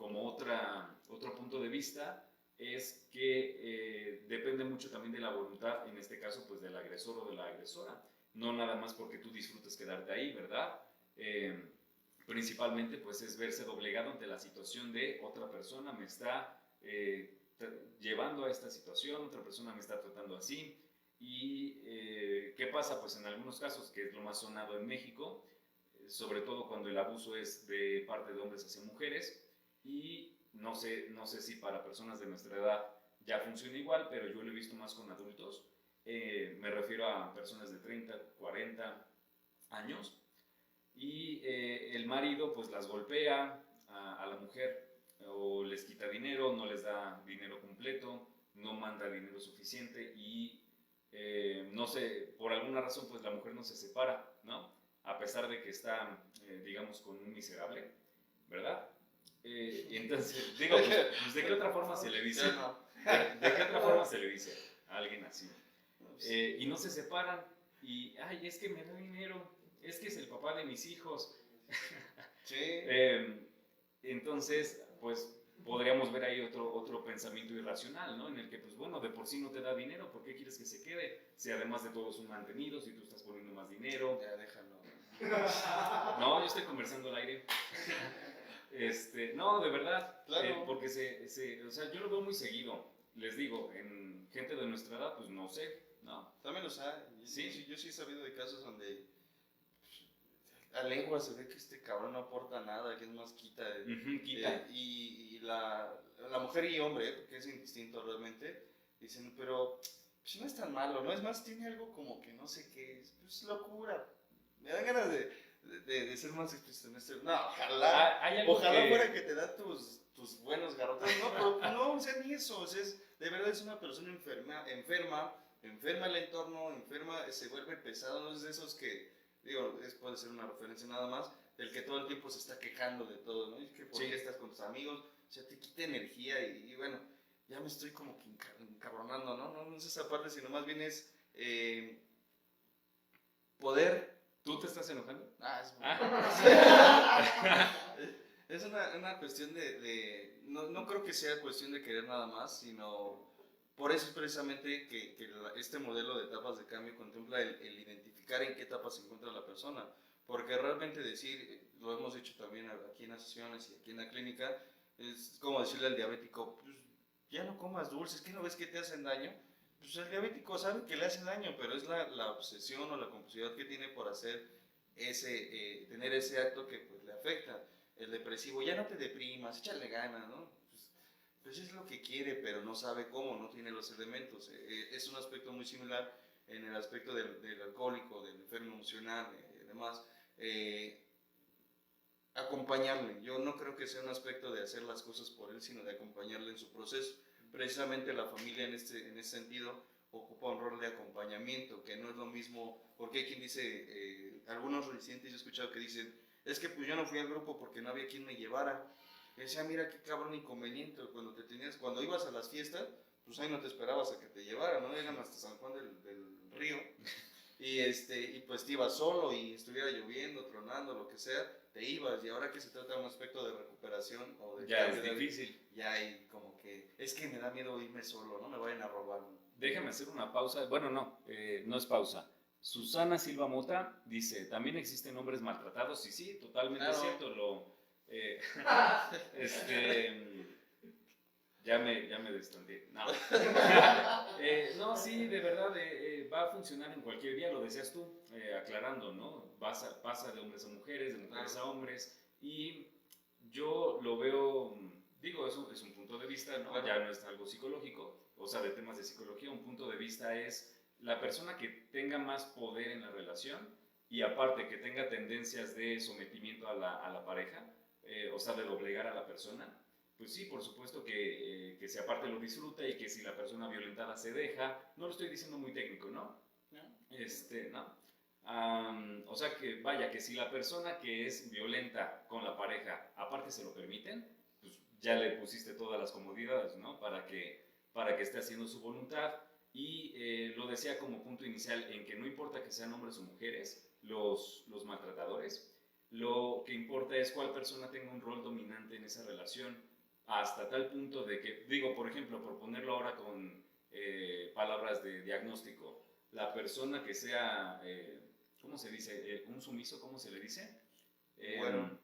otro punto de vista, es que depende mucho también de la voluntad, en este caso pues del agresor o de la agresora. no nada más porque tú disfrutes quedarte ahí, ¿verdad? Principalmente pues es verse doblegado ante la situación de otra persona me está llevando a esta situación, otra persona me está tratando así. ¿Y qué pasa? Pues en algunos casos, que es lo más sonado en México, sobre todo cuando el abuso es de parte de hombres hacia mujeres, y no sé si para personas de nuestra edad ya funciona igual, pero yo lo he visto más con adultos. Me refiero a personas de 30, 40 años, y el marido pues las golpea a la mujer, o les quita dinero, no les da dinero completo, no manda dinero suficiente, y no sé, por alguna razón pues la mujer no se separa, ¿no? A pesar de que está, digamos, con un miserable, ¿verdad? Y entonces, digo, pues, ¿de qué otra forma se le dice? ¿De qué otra forma se le dice a alguien así? Y no se separan, y, ay, es que me da dinero, es que es el papá de mis hijos. Sí. Entonces, pues, podríamos ver ahí otro pensamiento irracional, ¿no? En el que, pues, bueno, de por sí no te da dinero, ¿por qué quieres que se quede? Si además de todo es un mantenido, si tú estás poniendo más dinero. Ya, déjalo. No, yo estoy conversando al aire. No, de verdad, Claro. porque o sea, yo lo veo muy seguido. Les digo, en gente de nuestra edad, pues no sé, ¿no? También los hay. Sí. Yo sí he sabido de casos donde a lengua se ve que este cabrón no aporta nada, que es más quita. Quita. Y la mujer y hombre, porque es indistinto realmente, dicen, pero pues, no es tan malo, ¿no? Es más, tiene algo como que no sé qué, es pues, locura. Me dan ganas de ser más explícito en esto. No, ojalá. Hay algo Ojalá fuera que te da tus buenos garrotazos. No, pero no, o sea, ni eso. O sea, de verdad es una persona enferma el entorno, enferma, se vuelve pesado. No es de esos que, digo, puede ser una referencia nada más, del que todo el tiempo se está quejando de todo, ¿no? Y que por qué estás con tus amigos, o sea, te quita energía y bueno, ya me estoy como que encabronando, ¿no? No es esa parte, sino más bien es poder. ¿Tú te estás enojando? Es una cuestión no creo que sea cuestión de querer nada más, sino por eso es precisamente que este modelo de etapas de cambio contempla el identificar en qué etapa se encuentra la persona, porque realmente decir, lo hemos hecho también aquí en las sesiones y aquí en la clínica, es como decirle al diabético, pues ya no comas dulces, ¿qué no ves que te hacen daño? Pues el diabético sabe que le hace daño, pero es la obsesión o la compulsividad que tiene por hacer tener ese acto que pues, le afecta. El depresivo, ya no te deprimas, échale ganas, ¿no? Pues es lo que quiere, pero no sabe cómo, no tiene los elementos. Es un aspecto muy similar en el aspecto del alcohólico, del enfermo emocional y demás. Acompañarle, yo no creo que sea un aspecto de hacer las cosas por él, sino de acompañarle en su proceso. Precisamente la familia en ese sentido ocupa un rol de acompañamiento, que no es lo mismo, porque hay quien dice, algunos residentes yo he escuchado que dicen, es que pues yo no fui al grupo porque no había quien me llevara. Y decía, mira qué cabrón inconveniente, cuando ibas a las fiestas, pues ahí no te esperabas a que te llevaran, ¿no? Llegan hasta San Juan del Río, y pues te ibas solo y estuviera lloviendo, tronando, lo que sea, te ibas, y ahora que se trata de un aspecto de recuperación o de ya es difícil. Ya hay como que, es que me da miedo irme solo, no me vayan a robar. Déjame hacer una pausa, bueno no es pausa. Susana Silva Mota dice, también existen hombres maltratados, y sí, totalmente cierto, ya me destandé. No. No, sí, de verdad, va a funcionar en cualquier día, lo decías tú, aclarando, ¿no? Pasa de hombres a mujeres, de mujeres a hombres, y yo lo veo, digo, es un punto de vista, ¿no? Ya no es algo psicológico, o sea, de temas de psicología, un punto de vista es la persona que tenga más poder en la relación y aparte que tenga tendencias de sometimiento a la pareja, o sea, de doblegar a la persona, pues sí, por supuesto que si aparte lo disfruta y que si la persona violentada se deja, no lo estoy diciendo muy técnico, ¿no? ¿No? O sea que vaya, que si la persona que es violenta con la pareja, aparte se lo permiten, pues ya le pusiste todas las comodidades, ¿no? Para que esté haciendo su voluntad. Y lo decía como punto inicial, en que no importa que sean hombres o mujeres, los maltratadores, lo que importa es cuál persona tenga un rol dominante en esa relación, hasta tal punto de que, digo, por ejemplo, por ponerlo ahora con palabras de diagnóstico, la persona que sea ¿cómo se dice? Un sumiso, ¿cómo se le dice? Bueno.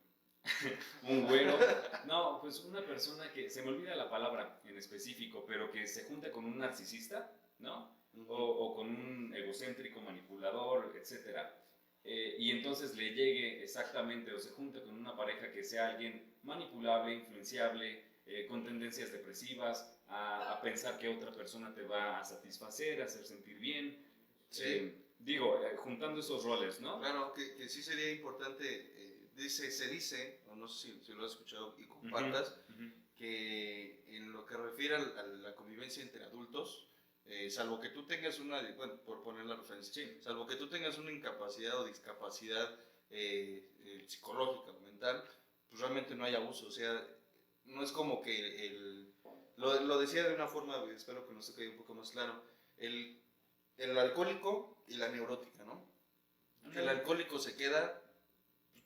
Un güero. No, pues una persona que, se me olvida la palabra en específico, pero que se junta con un narcisista, ¿no? O con un egocéntrico, manipulador, etcétera. Y entonces le llegue exactamente, o se junta con una pareja que sea alguien manipulable, influenciable, con tendencias depresivas, a pensar que otra persona te va a satisfacer, a hacer sentir bien. Sí. Juntando esos roles, ¿no? Claro, que sí sería importante, se dice, o no sé si lo has escuchado y compartas, que en lo que refiere a la convivencia entre adultos, salvo que tú tengas bueno, por poner la referencia, Sí. salvo que tú tengas una incapacidad o discapacidad psicológica o mental, pues realmente no hay abuso. O sea, no es como que lo decía de una forma, espero que nos quede un poco más claro, el alcohólico y la neurótica, ¿no? El alcohólico se queda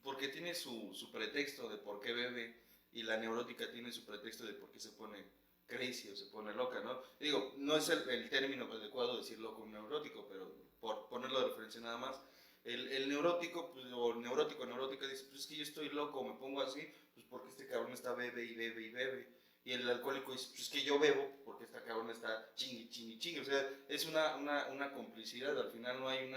porque tiene su pretexto de por qué bebe, y la neurótica tiene su pretexto de por qué se pone crazy o se pone loca, ¿no? Digo, no es el término adecuado decir loco o neurótico, pero por ponerlo de referencia nada más, el neurótico, pues, o neurótica dice, pues es que yo estoy loco, me pongo así, pues porque este cabrón está bebe y bebe y bebe. Y el alcohólico dice, pues es que yo bebo porque esta cabrón está chingue. O sea, es una complicidad, al final no hay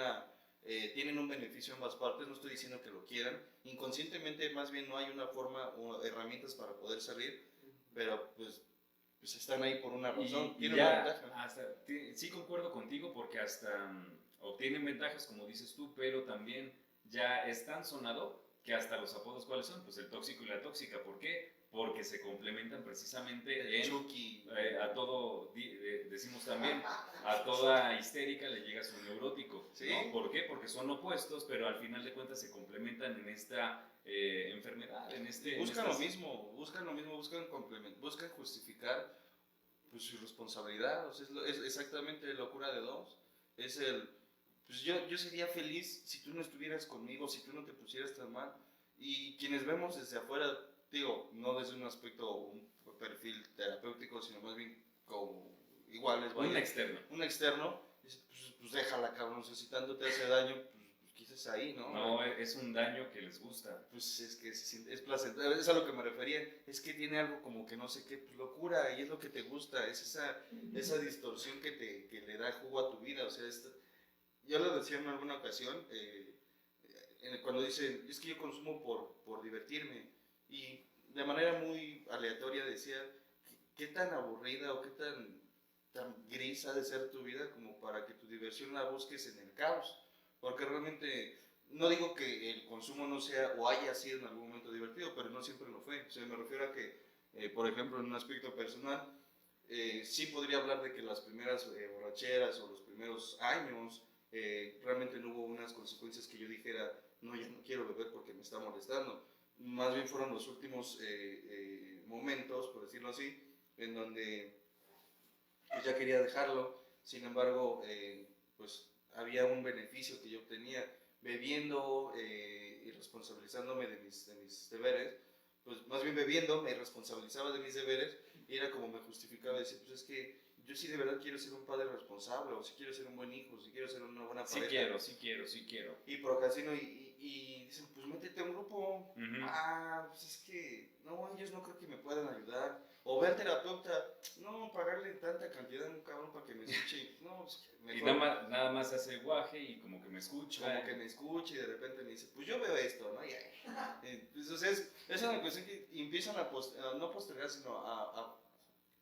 tienen un beneficio ambas partes, no estoy diciendo que lo quieran, inconscientemente más bien no hay una forma o herramientas para poder salir, pero pues están ahí por una razón, tienen una ventaja. Sí concuerdo contigo porque hasta obtienen ventajas, como dices tú, pero también ya es tan sonado que hasta los apodos, ¿cuáles son? Pues el tóxico y la tóxica. ¿Por qué? Porque se complementan precisamente a todo, decimos también, a toda histérica le llega su neurótico, ¿Sí? ¿no? ¿Por qué? Porque son opuestos, pero al final de cuentas se complementan en esta enfermedad, Buscan lo mismo, buscan justificar pues, su responsabilidad. O sea, es exactamente locura de dos. Es pues yo sería feliz si tú no estuvieras conmigo, si tú no te pusieras tan mal. Y quienes vemos desde afuera, digo, no desde un aspecto, un perfil terapéutico, sino más bien como iguales. Un externo, pues déjala, cabrón, o sea, si tanto te hace daño, pues quizás ahí, ¿no? No, es un daño que les gusta. Pues es que es placentero, es a lo que me refería, es que tiene algo como que no sé qué, pues locura, y es lo que te gusta, es esa distorsión que le da jugo a tu vida. O sea, yo lo decía en alguna ocasión, cuando dicen, es que yo consumo por divertirme, y de manera muy aleatoria decía, ¿qué tan aburrida o qué tan gris ha de ser tu vida como para que tu diversión la busques en el caos? Porque realmente, no digo que el consumo no sea o haya sido en algún momento divertido, pero no siempre lo fue. O sea, me refiero a que, por ejemplo, en un aspecto personal, sí podría hablar de que las primeras borracheras o los primeros años, realmente no hubo unas consecuencias que yo dijera, no, ya no quiero beber porque me está molestando. Más bien fueron los últimos momentos, por decirlo así, en donde pues, ya quería dejarlo. Sin embargo, pues había un beneficio que yo obtenía bebiendo y responsabilizándome de mis deberes. Pues más bien bebiendo me responsabilizaba de mis deberes y era como me justificaba, decir, pues es que yo sí de verdad quiero ser un padre responsable, o si quiero ser un buen hijo, si quiero ser una buena pareja. Sí quiero. Y procrastino y dicen, pues métete a un grupo. Pues es que, no, ellos no creo que me puedan ayudar. O ver terapeuta, no, pagarle tanta cantidad a un cabrón para que me escuche. No, pues y nada más hace guaje y como que me escucha. Como que me escucha y de repente me dice, pues yo veo esto, ¿no? Pues, o sea, es una cuestión que empiezan a no postergar, sino a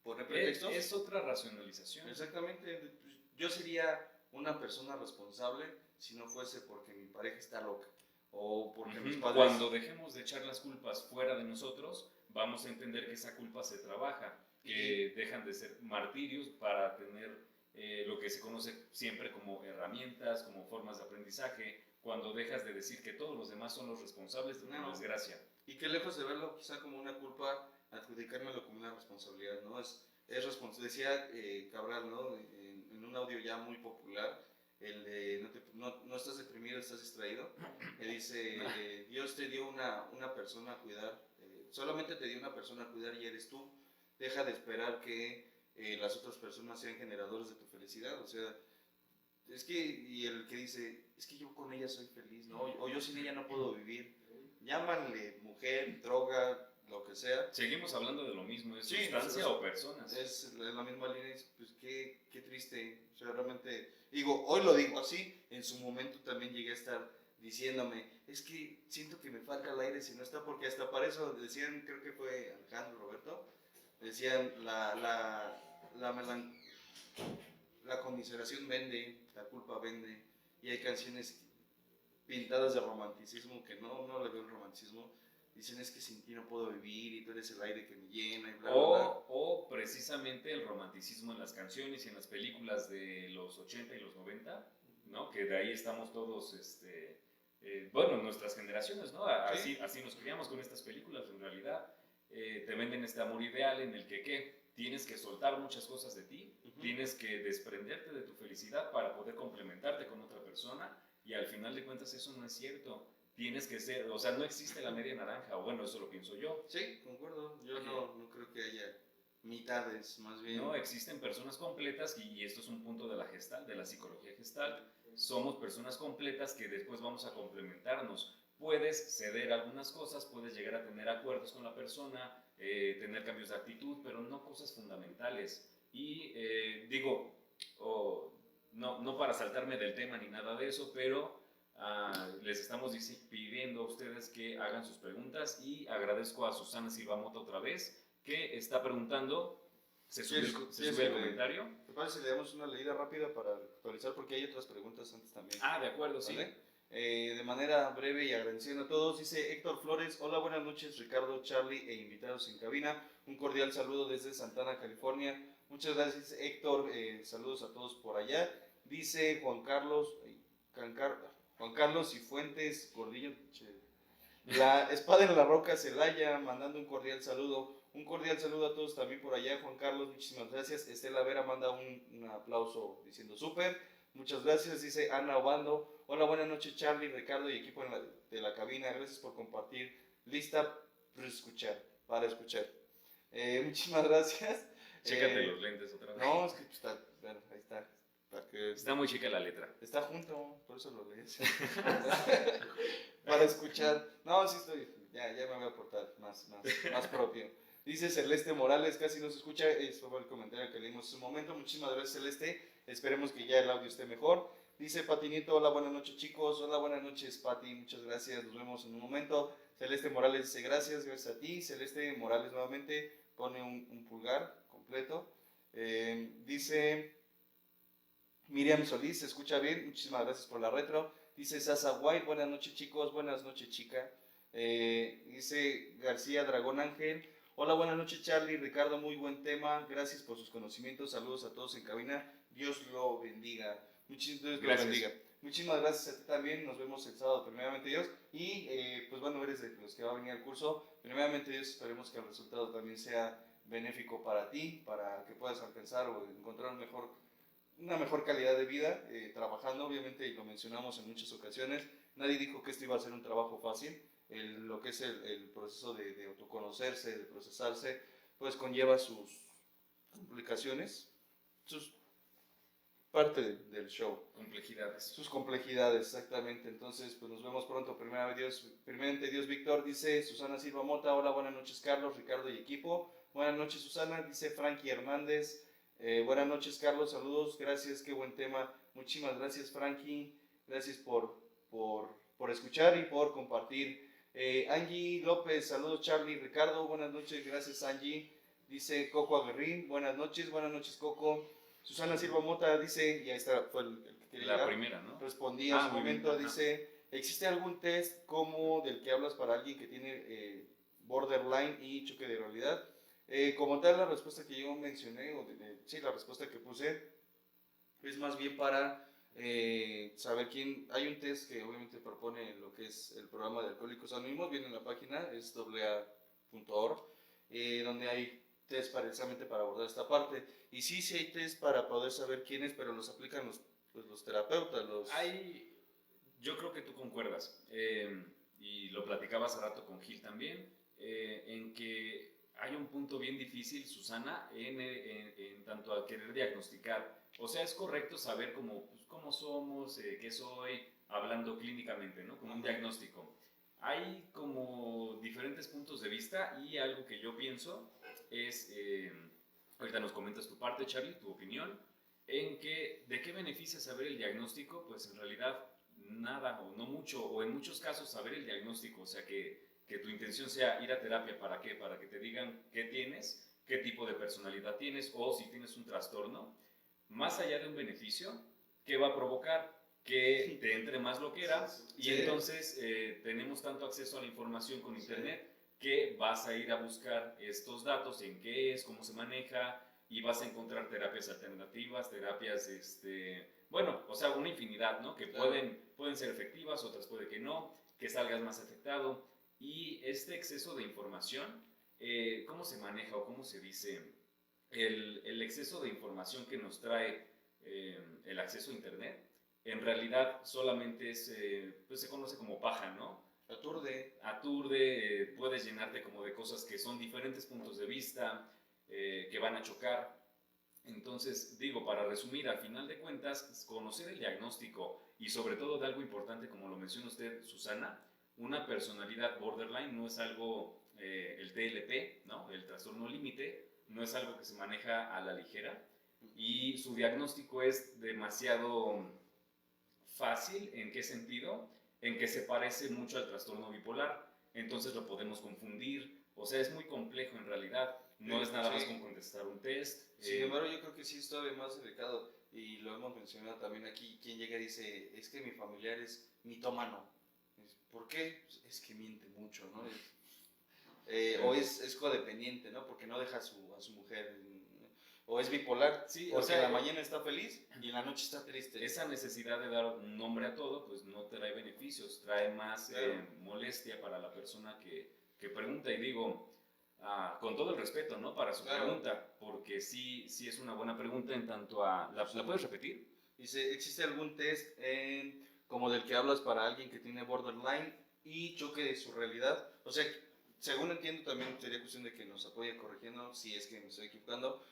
poner pretextos. Es otra racionalización. Exactamente. Yo sería una persona responsable si no fuese porque mi pareja está loca o porque mis padres... Cuando dejemos de echar las culpas fuera de nosotros, vamos a entender que esa culpa se trabaja, que dejan de ser martirios para tener lo que se conoce siempre como herramientas, como formas de aprendizaje, cuando dejas de decir que todos los demás son los responsables de una desgracia. Y que lejos de verlo quizá como una culpa, adjudicármelo como una responsabilidad, ¿no? Decía Cabral, ¿no? En un audio ya muy popular, el de no estás deprimido, estás distraído. Que dice, Dios te dio una persona a cuidar, solamente te dio una persona a cuidar y eres tú. Deja de esperar que las otras personas sean generadores de tu felicidad. O sea, es que, y el que dice, es que yo con ella soy feliz, ¿no? O yo sin ella no puedo vivir. Llámanle mujer, droga, lo que sea. Seguimos hablando de lo mismo, ¿es Sí, sustancia pues, o personas? Es la misma línea, pues qué triste. O sea, realmente, digo, hoy lo digo así, en su momento también llegué a estar diciéndome, es que siento que me falta el aire si no está, porque hasta para eso decían, creo que fue Alejandro Roberto, decían la conmiseración vende, la culpa vende, y hay canciones pintadas de romanticismo que no le veo el romanticismo. Dicen es que sin ti no puedo vivir y tú eres el aire que me llena y bla, bla, bla. O precisamente el romanticismo en las canciones y en las películas de los 80 y los 90, ¿no? Que de ahí estamos todos, bueno, nuestras generaciones, ¿no? Así, Sí. así nos criamos con estas películas, en realidad. Te venden este amor ideal en el que, ¿qué? Tienes que soltar muchas cosas de ti, tienes que desprenderte de tu felicidad para poder complementarte con otra persona, y al final de cuentas eso no es cierto. Tienes que ser, o sea, no existe la media naranja, o bueno, eso lo pienso yo. Sí, concuerdo. Yo no creo que haya mitades, más bien. No, existen personas completas, y esto es un punto de la Gestalt, de la psicología Gestalt. Somos personas completas que después vamos a complementarnos. Puedes ceder algunas cosas, puedes llegar a tener acuerdos con la persona, tener cambios de actitud, pero no cosas fundamentales. Y digo, no para saltarme del tema ni nada de eso, pero les estamos pidiendo a ustedes que hagan sus preguntas, y agradezco a Susana Silva Mota otra vez, que está preguntando. Se sube el comentario. ¿Te parece si le damos una leída rápida para actualizar? Porque hay otras preguntas antes también. De acuerdo, sí. ¿Vale? De manera breve y agradeciendo a todos, dice Héctor Flores: hola, buenas noches Ricardo, Charlie e invitados en cabina, un cordial saludo desde Santana, California. Muchas gracias Héctor, saludos a todos por allá. Dice Juan Carlos y Fuentes Gordillo, la espada en la roca Celaya, mandando un cordial saludo. Un cordial saludo a todos también por allá, Juan Carlos, muchísimas gracias. Estela Vera manda un aplauso diciendo súper. Muchas gracias, dice Ana Obando. Hola, buenas noches Charlie, Ricardo y equipo de la cabina. Gracias por compartir. Lista para escuchar. Muchísimas gracias. Chécate los lentes otra vez. No, es que está, bueno, ahí está. Está muy chica la letra. Está junto, por eso lo lees. Para escuchar. No, sí estoy, ya me voy a portar más propio. Dice Celeste Morales, casi no se escucha, eso fue el comentario que leímos hace un momento. Muchísimas gracias Celeste, esperemos que ya el audio esté mejor. Dice Patinito, hola, buenas noches chicos. Hola, buenas noches Pati, muchas gracias, nos vemos en un momento. Celeste Morales dice gracias a ti. Celeste Morales nuevamente pone un pulgar completo. Dice Miriam Solís, se escucha bien, muchísimas gracias por la retro. Dice Sasa White, buenas noches chicos, buenas noches chica. Dice García Dragón Ángel, hola, buenas noches Charlie, Ricardo, muy buen tema, gracias por sus conocimientos, saludos a todos en cabina, Dios lo bendiga. Muchísimas gracias a ti también, nos vemos el sábado, primeramente Dios, y pues bueno, eres de los que va a venir al curso, primeramente Dios, esperemos que el resultado también sea benéfico para ti, para que puedas alcanzar o encontrar una mejor calidad de vida, trabajando, obviamente, y lo mencionamos en muchas ocasiones, nadie dijo que esto iba a ser un trabajo fácil. Lo que es el proceso de autoconocerse, de procesarse, pues conlleva sus complicaciones, parte del show. Sus complejidades, exactamente. Entonces, pues nos vemos pronto. Primeramente Dios, Víctor, dice Susana Silva Mota, hola, buenas noches Carlos, Ricardo y equipo. Buenas noches Susana, dice Frankie Hernández. Buenas noches Carlos, saludos, gracias, qué buen tema. Muchísimas gracias Frankie, gracias por escuchar y por compartir. Angie López, saludos Charlie, Ricardo, buenas noches, gracias Angie. Dice Coco Aguerrín, buenas noches Coco. Susana Silva Mota dice, y ahí está, fue el que quería llegar. Primera, ¿no? Respondí en su momento, dice, ¿existe algún test como del que hablas para alguien que tiene borderline y choque de realidad? Como tal, la respuesta que yo mencioné, sí, la respuesta que puse, es más bien para saber quién. Hay un test que obviamente propone lo que es el programa de Alcohólicos Anónimos, viene en la página, es AA.org, donde hay test precisamente para abordar esta parte. Y sí hay test para poder saber quién es, pero los aplican los terapeutas. Yo creo que tú concuerdas, y lo platicaba hace rato con Gil también, en que hay un punto bien difícil, Susana, en tanto a querer diagnosticar O sea, es correcto saber cómo somos, qué soy, hablando clínicamente, ¿no? Como un diagnóstico. Hay como diferentes puntos de vista y algo que yo pienso es, ahorita nos comentas tu parte, Charlie, tu opinión, en que de qué beneficia saber el diagnóstico, pues en realidad nada o no mucho, o en muchos casos saber el diagnóstico, o sea que tu intención sea ir a terapia, ¿para qué? Para que te digan qué tienes, qué tipo de personalidad tienes o si tienes un trastorno, más allá de un beneficio, ¿qué va a provocar? Que te entre más loquera y entonces tenemos tanto acceso a la información con internet que vas a ir a buscar estos datos en qué es, cómo se maneja y vas a encontrar terapias alternativas, terapias, bueno, o sea, una infinidad, ¿no? Que pueden ser efectivas, otras puede que no, que salgas más afectado. Y este exceso de información, ¿cómo se maneja o cómo se dice? El exceso de información que nos trae el acceso a internet, en realidad solamente pues se conoce como paja, ¿no? Aturde, puedes llenarte como de cosas que son diferentes puntos de vista, que van a chocar. Entonces, digo, para resumir, al final de cuentas, conocer el diagnóstico y sobre todo de algo importante, como lo menciona usted, Susana, una personalidad borderline no es algo, el TLP, ¿no? El trastorno límite, no es algo que se maneja a la ligera y su diagnóstico es demasiado fácil. ¿En qué sentido? En que se parece mucho al trastorno bipolar, entonces lo podemos confundir, o sea, es muy complejo en realidad, no es nada más con contestar un test. Sin embargo, yo creo que sí es todavía más delicado, y lo hemos mencionado también aquí, quien llega y dice, es que mi familiar es mitómano. ¿Por qué? Pues es que miente mucho, ¿no? O es codependiente, ¿no? Porque no deja a su mujer. O es bipolar, sí, porque o sea, en la mañana está feliz y en la noche está triste. Esa necesidad de dar un nombre a todo, pues no trae beneficios, trae más molestia para la persona que pregunta. Y digo, con todo el respeto, ¿no? Para su pregunta, porque sí es una buena pregunta en tanto a... ¿La puedes repetir? Dice, ¿existe algún test como del que hablas para alguien que tiene borderline y choque de su realidad? O sea, según entiendo también sería cuestión de que nos apoye corrigiendo si es que me estoy equivocando.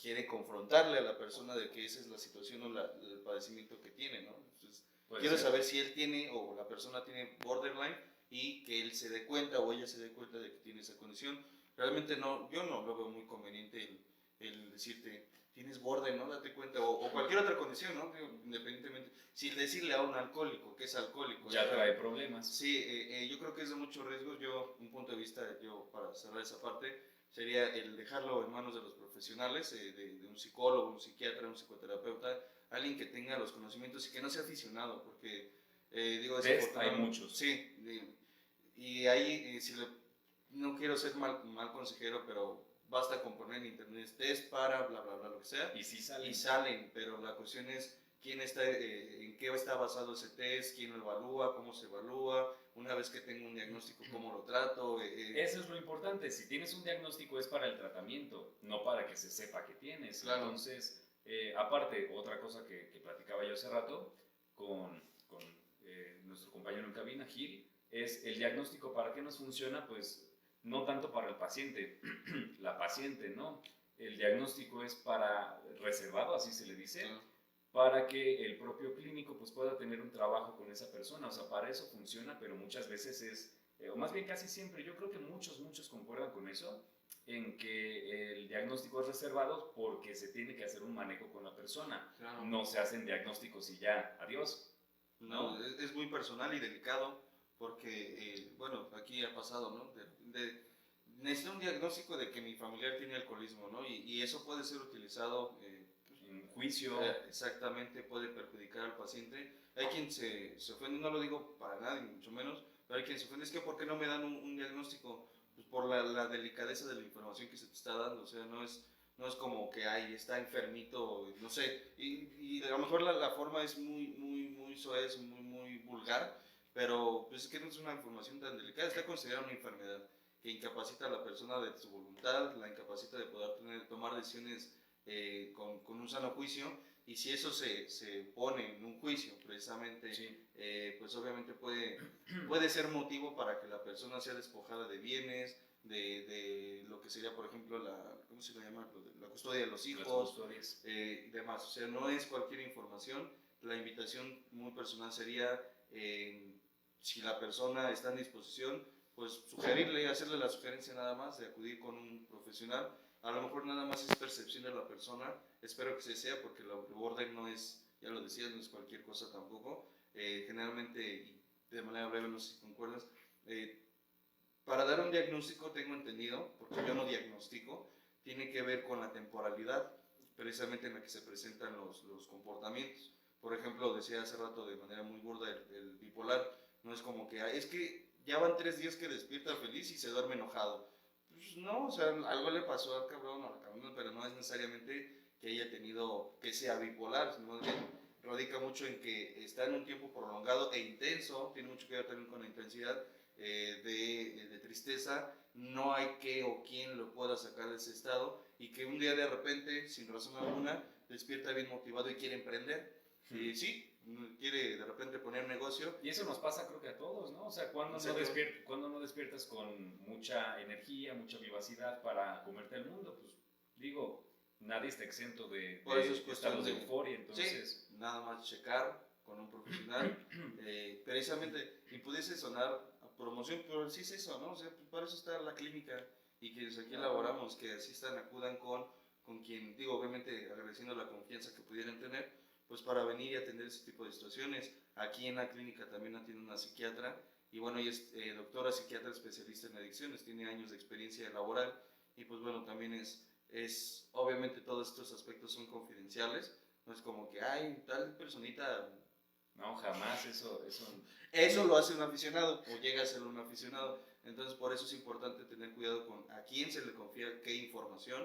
Quiere confrontarle a la persona de que esa es la situación o el padecimiento que tiene, ¿no? Entonces, quiero saber si él tiene o la persona tiene borderline y que él se dé cuenta o ella se dé cuenta de que tiene esa condición. Realmente no, yo no lo veo muy conveniente el decirte, tienes border, ¿no? Date cuenta, o cualquier otra condición, ¿no? Independientemente, si decirle a un alcohólico que es alcohólico. Ya trae problemas. Sí, yo creo que es de mucho riesgo. Un punto de vista, para cerrar esa parte, sería el dejarlo en manos de los profesionales, de un psicólogo, un psiquiatra, un psicoterapeuta, alguien que tenga los conocimientos y que no sea aficionado, porque, digo, hay muchos. Sí, y ahí, no quiero ser mal consejero, pero basta con poner en internet test para bla, bla, bla, lo que sea. Y sí salen. Y salen, pero la cuestión es quién está, en qué está basado ese test, quién lo evalúa, cómo se evalúa, una vez que tengo un diagnóstico, cómo lo trato. Eso es lo importante, si tienes un diagnóstico es para el tratamiento, no para que se sepa que tienes. Claro. Entonces, aparte, otra cosa que platicaba yo hace rato con nuestro compañero en cabina, Gil, es el diagnóstico. ¿Para qué nos funciona? Pues no tanto para el paciente, la paciente, ¿no? El diagnóstico es reservado, así se le dice, para que el propio clínico pues pueda tener un trabajo con esa persona. O sea, para eso funciona, pero muchas veces o más bien casi siempre, yo creo que muchos concuerdan con eso, en que el diagnóstico es reservado porque se tiene que hacer un manejo con la persona. Claro. No se hacen diagnósticos y ya, adiós. No, es muy personal y delicado porque, bueno, aquí ha pasado, ¿no? Necesito un diagnóstico de que mi familiar tiene alcoholismo, ¿no? Y eso puede ser utilizado en juicio. Exactamente, puede perjudicar al paciente. Hay quien se ofende, no lo digo para nadie, mucho menos, pero hay quien se ofende, es que ¿por qué no me dan un diagnóstico? Pues por la delicadeza de la información que se te está dando. O sea, no es como que está enfermito, no sé, y a lo mejor la forma es muy soez, muy vulgar, pero pues es que no es una información tan delicada, está considerada una enfermedad que incapacita a la persona de su voluntad, la incapacita de poder tomar decisiones con un sano juicio, y si eso se pone en un juicio precisamente, sí. Pues obviamente puede ser motivo para que la persona sea despojada de bienes, de lo que sería, por ejemplo, ¿cómo se le llama? La custodia de los Las hijos, custodias. y demás. O sea, no es cualquier información. La invitación muy personal sería, si la persona está en disposición, pues sugerirle, hacerle la sugerencia nada más de acudir con un profesional. A lo mejor nada más es percepción de la persona, espero que se sea, porque el orden no es, ya lo decías, no es cualquier cosa tampoco. Generalmente, y de manera breve, no sé si concuerdas, para dar un diagnóstico, tengo entendido, porque yo no diagnostico, tiene que ver con la temporalidad, precisamente en la que se presentan los comportamientos. Por ejemplo, decía hace rato de manera muy burda el bipolar, no es como que, es que ya van 3 días que despierta feliz y se duerme enojado. Pues no, o sea, algo le pasó al cabrón o a la cabrona, pero no es necesariamente que haya tenido, que sea bipolar, sino más bien radica mucho en que está en un tiempo prolongado e intenso, tiene mucho que ver también con la intensidad de tristeza, no hay qué o quién lo pueda sacar de ese estado, y que un día de repente, sin razón alguna, despierta bien motivado y quiere emprender. Sí, quiere de repente poner negocio. Y eso nos pasa creo que a todos, ¿no? O sea, cuando no despiertas con mucha energía, mucha vivacidad para comerte el mundo, pues digo, nadie está exento de estados de euforia, entonces... Sí, nada más checar con un profesional, precisamente, y pudiese sonar a promoción, pero sí es eso, ¿no? O sea, para eso está la clínica, y que desde aquí elaboramos, que asistan, acudan con quien, digo, obviamente agradeciendo la confianza que pudieran tener, pues para venir y atender ese tipo de situaciones. Aquí en la clínica también atiende una psiquiatra, y bueno, ella es doctora psiquiatra especialista en adicciones, tiene años de experiencia laboral, y pues bueno, también obviamente todos estos aspectos son confidenciales, no es como que, ay, tal personita... No, jamás, Eso lo hace un aficionado, o llega a ser un aficionado, entonces por eso es importante tener cuidado con a quién se le confía qué información,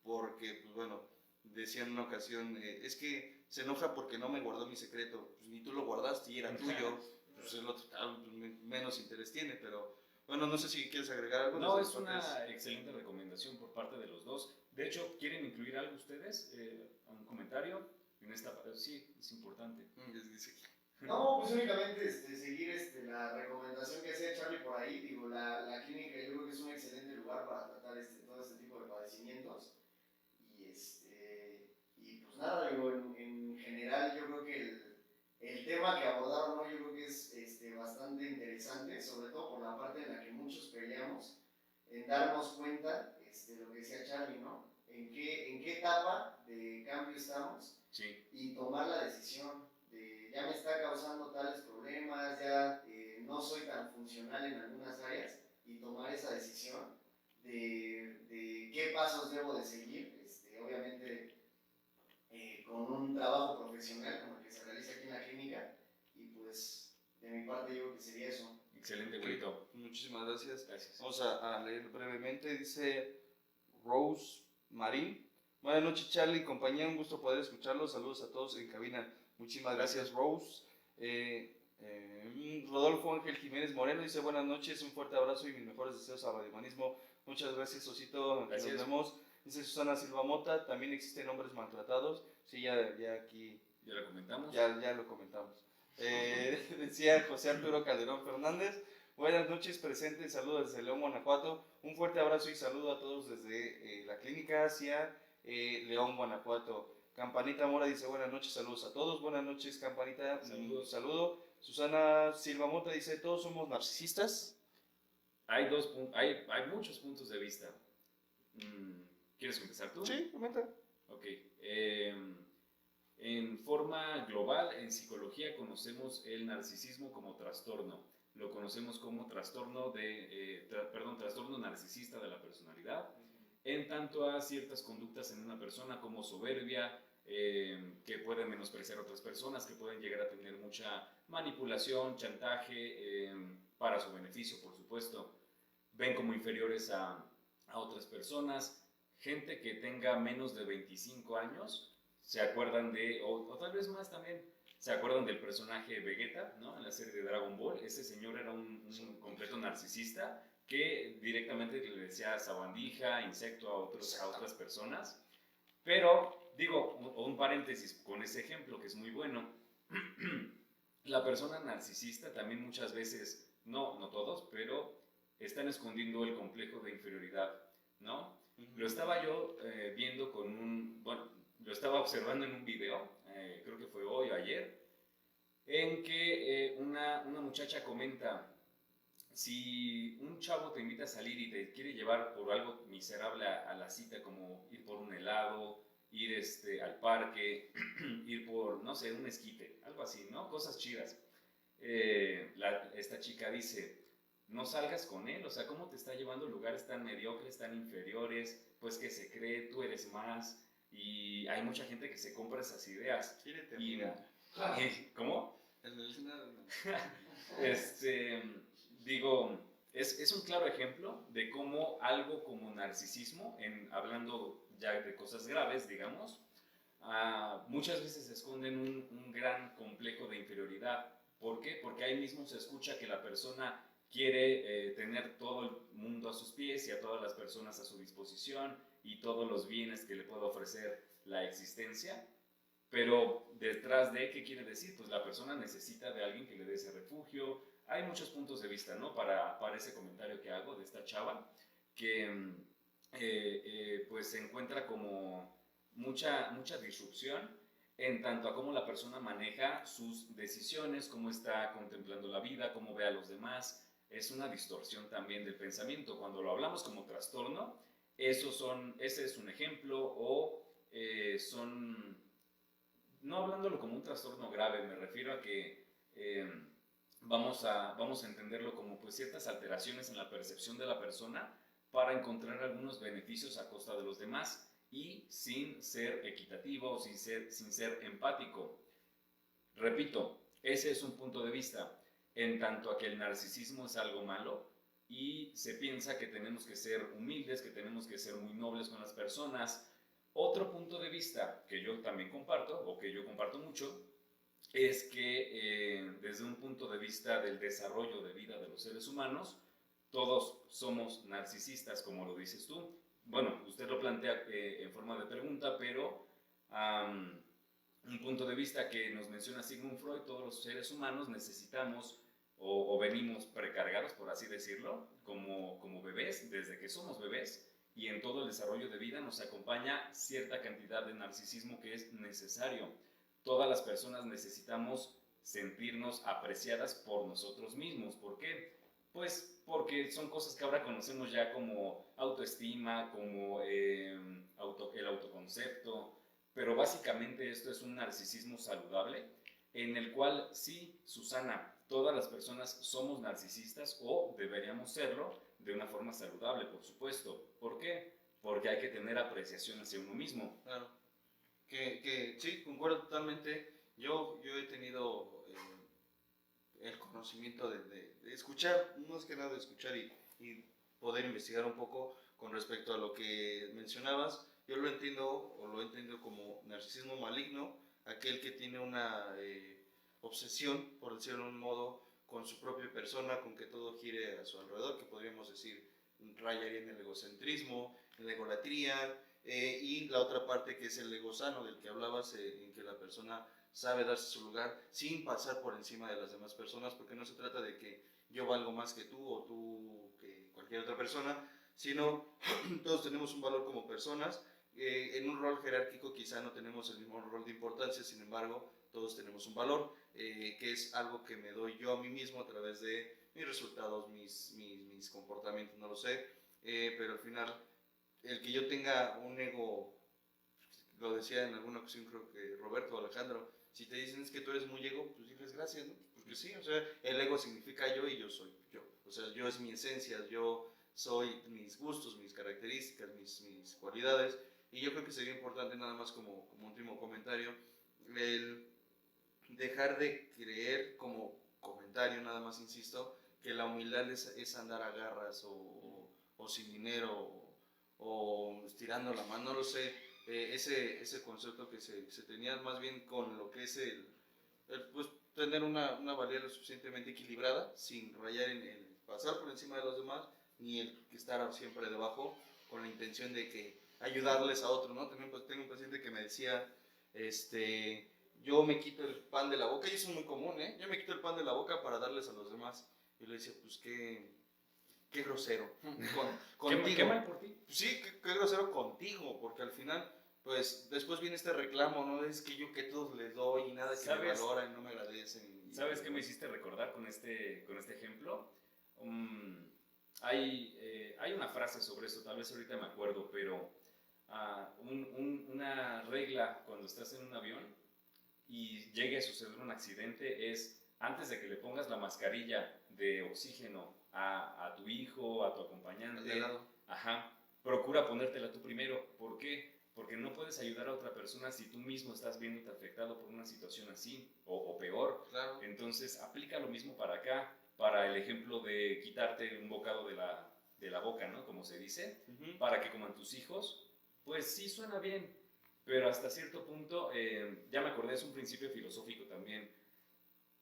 porque, pues bueno, decía en una ocasión, es que se enoja porque no me guardó mi secreto, pues ni tú lo guardaste y era tuyo, pues el otro menos interés tiene, pero bueno, no sé si quieres agregar algo. No, es una excelente recomendación por parte de los dos. De hecho, ¿quieren incluir algo ustedes? ¿Un comentario? En esta, sí, es importante. No, pues únicamente seguir la recomendación que hacía Charlie por ahí. Digo, la clínica yo creo que es un excelente lugar para tratar todo este tipo de padecimientos. Y pues nada, digo, en general yo creo que el tema que abordaron, ¿no? Yo creo que es bastante interesante, sobre todo por la parte en la que muchos peleamos, en darnos cuenta, lo que decía Charlie, ¿no? En qué etapa de cambio estamos, sí, y tomar la decisión de ya me está causando tales problemas, ya no soy tan funcional en algunas áreas, y tomar esa decisión de qué pasos debo de seguir, obviamente con un trabajo profesional como el que se realiza aquí en la clínica, y pues de mi parte yo creo que sería eso. Excelente, Wilito. Muchísimas gracias. Gracias. Vamos a leer brevemente. Dice Rose Marín. Buenas noches, Charlie, compañía, un gusto poder escucharlos. Saludos a todos en cabina. Muchísimas gracias, Rose. Rodolfo Ángel Jiménez Moreno dice buenas noches, un fuerte abrazo y mis mejores deseos a Radio Humanismo. Muchas gracias, Osito. Gracias. Nos vemos. Dice Susana Silva Mota, también existen hombres maltratados. Sí, ya aquí. ¿Ya lo comentamos? Ya lo comentamos. Decía José Arturo Calderón Fernández. Buenas noches, presentes, saludos desde León, Guanajuato. Un fuerte abrazo y saludo a todos desde la clínica hacia León, Guanajuato. Campanita Mora dice buenas noches, saludos a todos. Buenas noches, Campanita. Saludos. Saludo. Susana Silva Mota dice, ¿todos somos narcisistas? Hay muchos puntos de vista. ¿Quieres empezar tú? Sí, comenta. Ok. En forma global, en psicología conocemos el narcisismo como trastorno. Lo conocemos como trastorno narcisista de la personalidad, en tanto a ciertas conductas en una persona como soberbia, que pueden menospreciar a otras personas, que pueden llegar a tener mucha manipulación, chantaje, para su beneficio, por supuesto. Ven como inferiores a otras personas. Gente que tenga menos de 25 años, se acuerdan o tal vez más también, se acuerdan del personaje Vegeta, ¿no? En la serie de Dragon Ball. Ese señor era un completo narcisista que directamente le decía sabandija, insecto a otras personas. Pero, digo, un paréntesis con ese ejemplo que es muy bueno. La persona narcisista también muchas veces, no todos, pero están escondiendo el complejo de inferioridad, ¿no? Lo estaba yo viendo lo estaba observando en un video, creo que fue hoy o ayer, en que una muchacha comenta, si un chavo te invita a salir y te quiere llevar por algo miserable a la cita, como ir por un helado, ir al parque, ir por, no sé, un esquite, algo así, ¿no? Cosas chidas. Esta chica dice, no salgas con él, o sea, ¿cómo te está llevando a lugares tan mediocres, tan inferiores? Pues que se cree, tú eres más, y hay mucha gente que se compra esas ideas. ¿Cómo? Digo, es un claro ejemplo de cómo algo como narcisismo, hablando ya de cosas graves, digamos, muchas veces se esconde en un gran complejo de inferioridad. ¿Por qué? Porque ahí mismo se escucha que la persona quiere tener todo el mundo a sus pies y a todas las personas a su disposición y todos los bienes que le puede ofrecer la existencia. Pero detrás de, ¿qué quiere decir? Pues la persona necesita de alguien que le dé ese refugio. Hay muchos puntos de vista, ¿no? Para ese comentario que hago de esta chava, que pues se encuentra como mucha disrupción en tanto a cómo la persona maneja sus decisiones, cómo está contemplando la vida, cómo ve a los demás. Es una distorsión también del pensamiento. Cuando lo hablamos como trastorno, ese es un ejemplo, o no hablándolo como un trastorno grave, me refiero a que vamos a entenderlo como pues ciertas alteraciones en la percepción de la persona para encontrar algunos beneficios a costa de los demás y sin ser equitativo o sin ser empático. Repito, ese es un punto de vista, en tanto a que el narcisismo es algo malo y se piensa que tenemos que ser humildes, que tenemos que ser muy nobles con las personas. Otro punto de vista que yo también comparto, o que yo comparto mucho, es que desde un punto de vista del desarrollo de vida de los seres humanos, todos somos narcisistas, como lo dices tú. Bueno, usted lo plantea en forma de pregunta, pero un punto de vista que nos menciona Sigmund Freud, todos los seres humanos necesitamos o venimos precargados, por así decirlo, como bebés, desde que somos bebés, y en todo el desarrollo de vida nos acompaña cierta cantidad de narcisismo que es necesario. Todas las personas necesitamos sentirnos apreciadas por nosotros mismos. ¿Por qué? Pues porque son cosas que ahora conocemos ya como autoestima, como el autoconcepto, pero básicamente esto es un narcisismo saludable en el cual sí, Susana, todas las personas somos narcisistas o deberíamos serlo de una forma saludable, por supuesto. ¿Por qué? Porque hay que tener apreciación hacia uno mismo. Claro. Sí, concuerdo totalmente. Yo he tenido el conocimiento de escuchar, más que nada de escuchar y poder investigar un poco con respecto a lo que mencionabas. Yo lo entiendo como narcisismo maligno, aquel que tiene una obsesión, por decirlo de un modo, con su propia persona, con que todo gire a su alrededor, que podríamos decir rayaría en el egocentrismo, en la egolatría, y la otra parte que es el ego sano del que hablabas, en que la persona sabe darse su lugar sin pasar por encima de las demás personas, porque no se trata de que yo valgo más que tú o tú que cualquier otra persona, sino todos tenemos un valor como personas. En un rol jerárquico quizá no tenemos el mismo rol de importancia, sin embargo todos tenemos un valor, que es algo que me doy yo a mí mismo a través de mis resultados, mis comportamientos, no lo sé, pero al final el que yo tenga un ego, lo decía en alguna ocasión creo que Roberto o Alejandro, si te dicen es que tú eres muy ego, pues diles gracias, ¿no? Porque sí, o sea, el ego significa yo y yo soy yo, o sea, yo es mi esencia, yo soy mis gustos, mis características, mis cualidades, y yo creo que sería importante nada más como último comentario, el dejar de creer, como comentario nada más insisto, que la humildad es andar a garras o sin dinero o estirando la mano, no lo sé, ese concepto que se tenía más bien con lo que es el pues, tener una valía lo suficientemente equilibrada, sin rayar en el pasar por encima de los demás, ni el estar siempre debajo, con la intención de que ayudarles a otros, ¿no? También pues, tengo un paciente que me decía, yo me quito el pan de la boca, y eso es muy común, yo me quito el pan de la boca para darles a los demás. Yo le decía, pues, qué grosero. Qué Contigo. mal por ti. Sí, qué grosero contigo, porque al final, pues después viene este reclamo, ¿no? Es que yo que todos les doy y nada que me ¿Sabes? valoran y no me agradecen. ¿Sabes qué me hiciste recordar con este ejemplo? Hay una frase sobre eso, tal vez ahorita me acuerdo, pero una regla cuando estás en un avión y llegue a suceder un accidente es, antes de que le pongas la mascarilla de oxígeno a tu hijo, a tu acompañante, De lado. ajá, procura ponértela tú primero. ¿Por qué? Porque no puedes ayudar a otra persona si tú mismo estás viéndote afectado por una situación así, o peor. Claro. Entonces, aplica lo mismo para acá, para el ejemplo de quitarte un bocado de la boca, ¿no? Como se dice, para que coman tus hijos. Pues sí suena bien, pero hasta cierto punto, ya me acordé, es un principio filosófico también,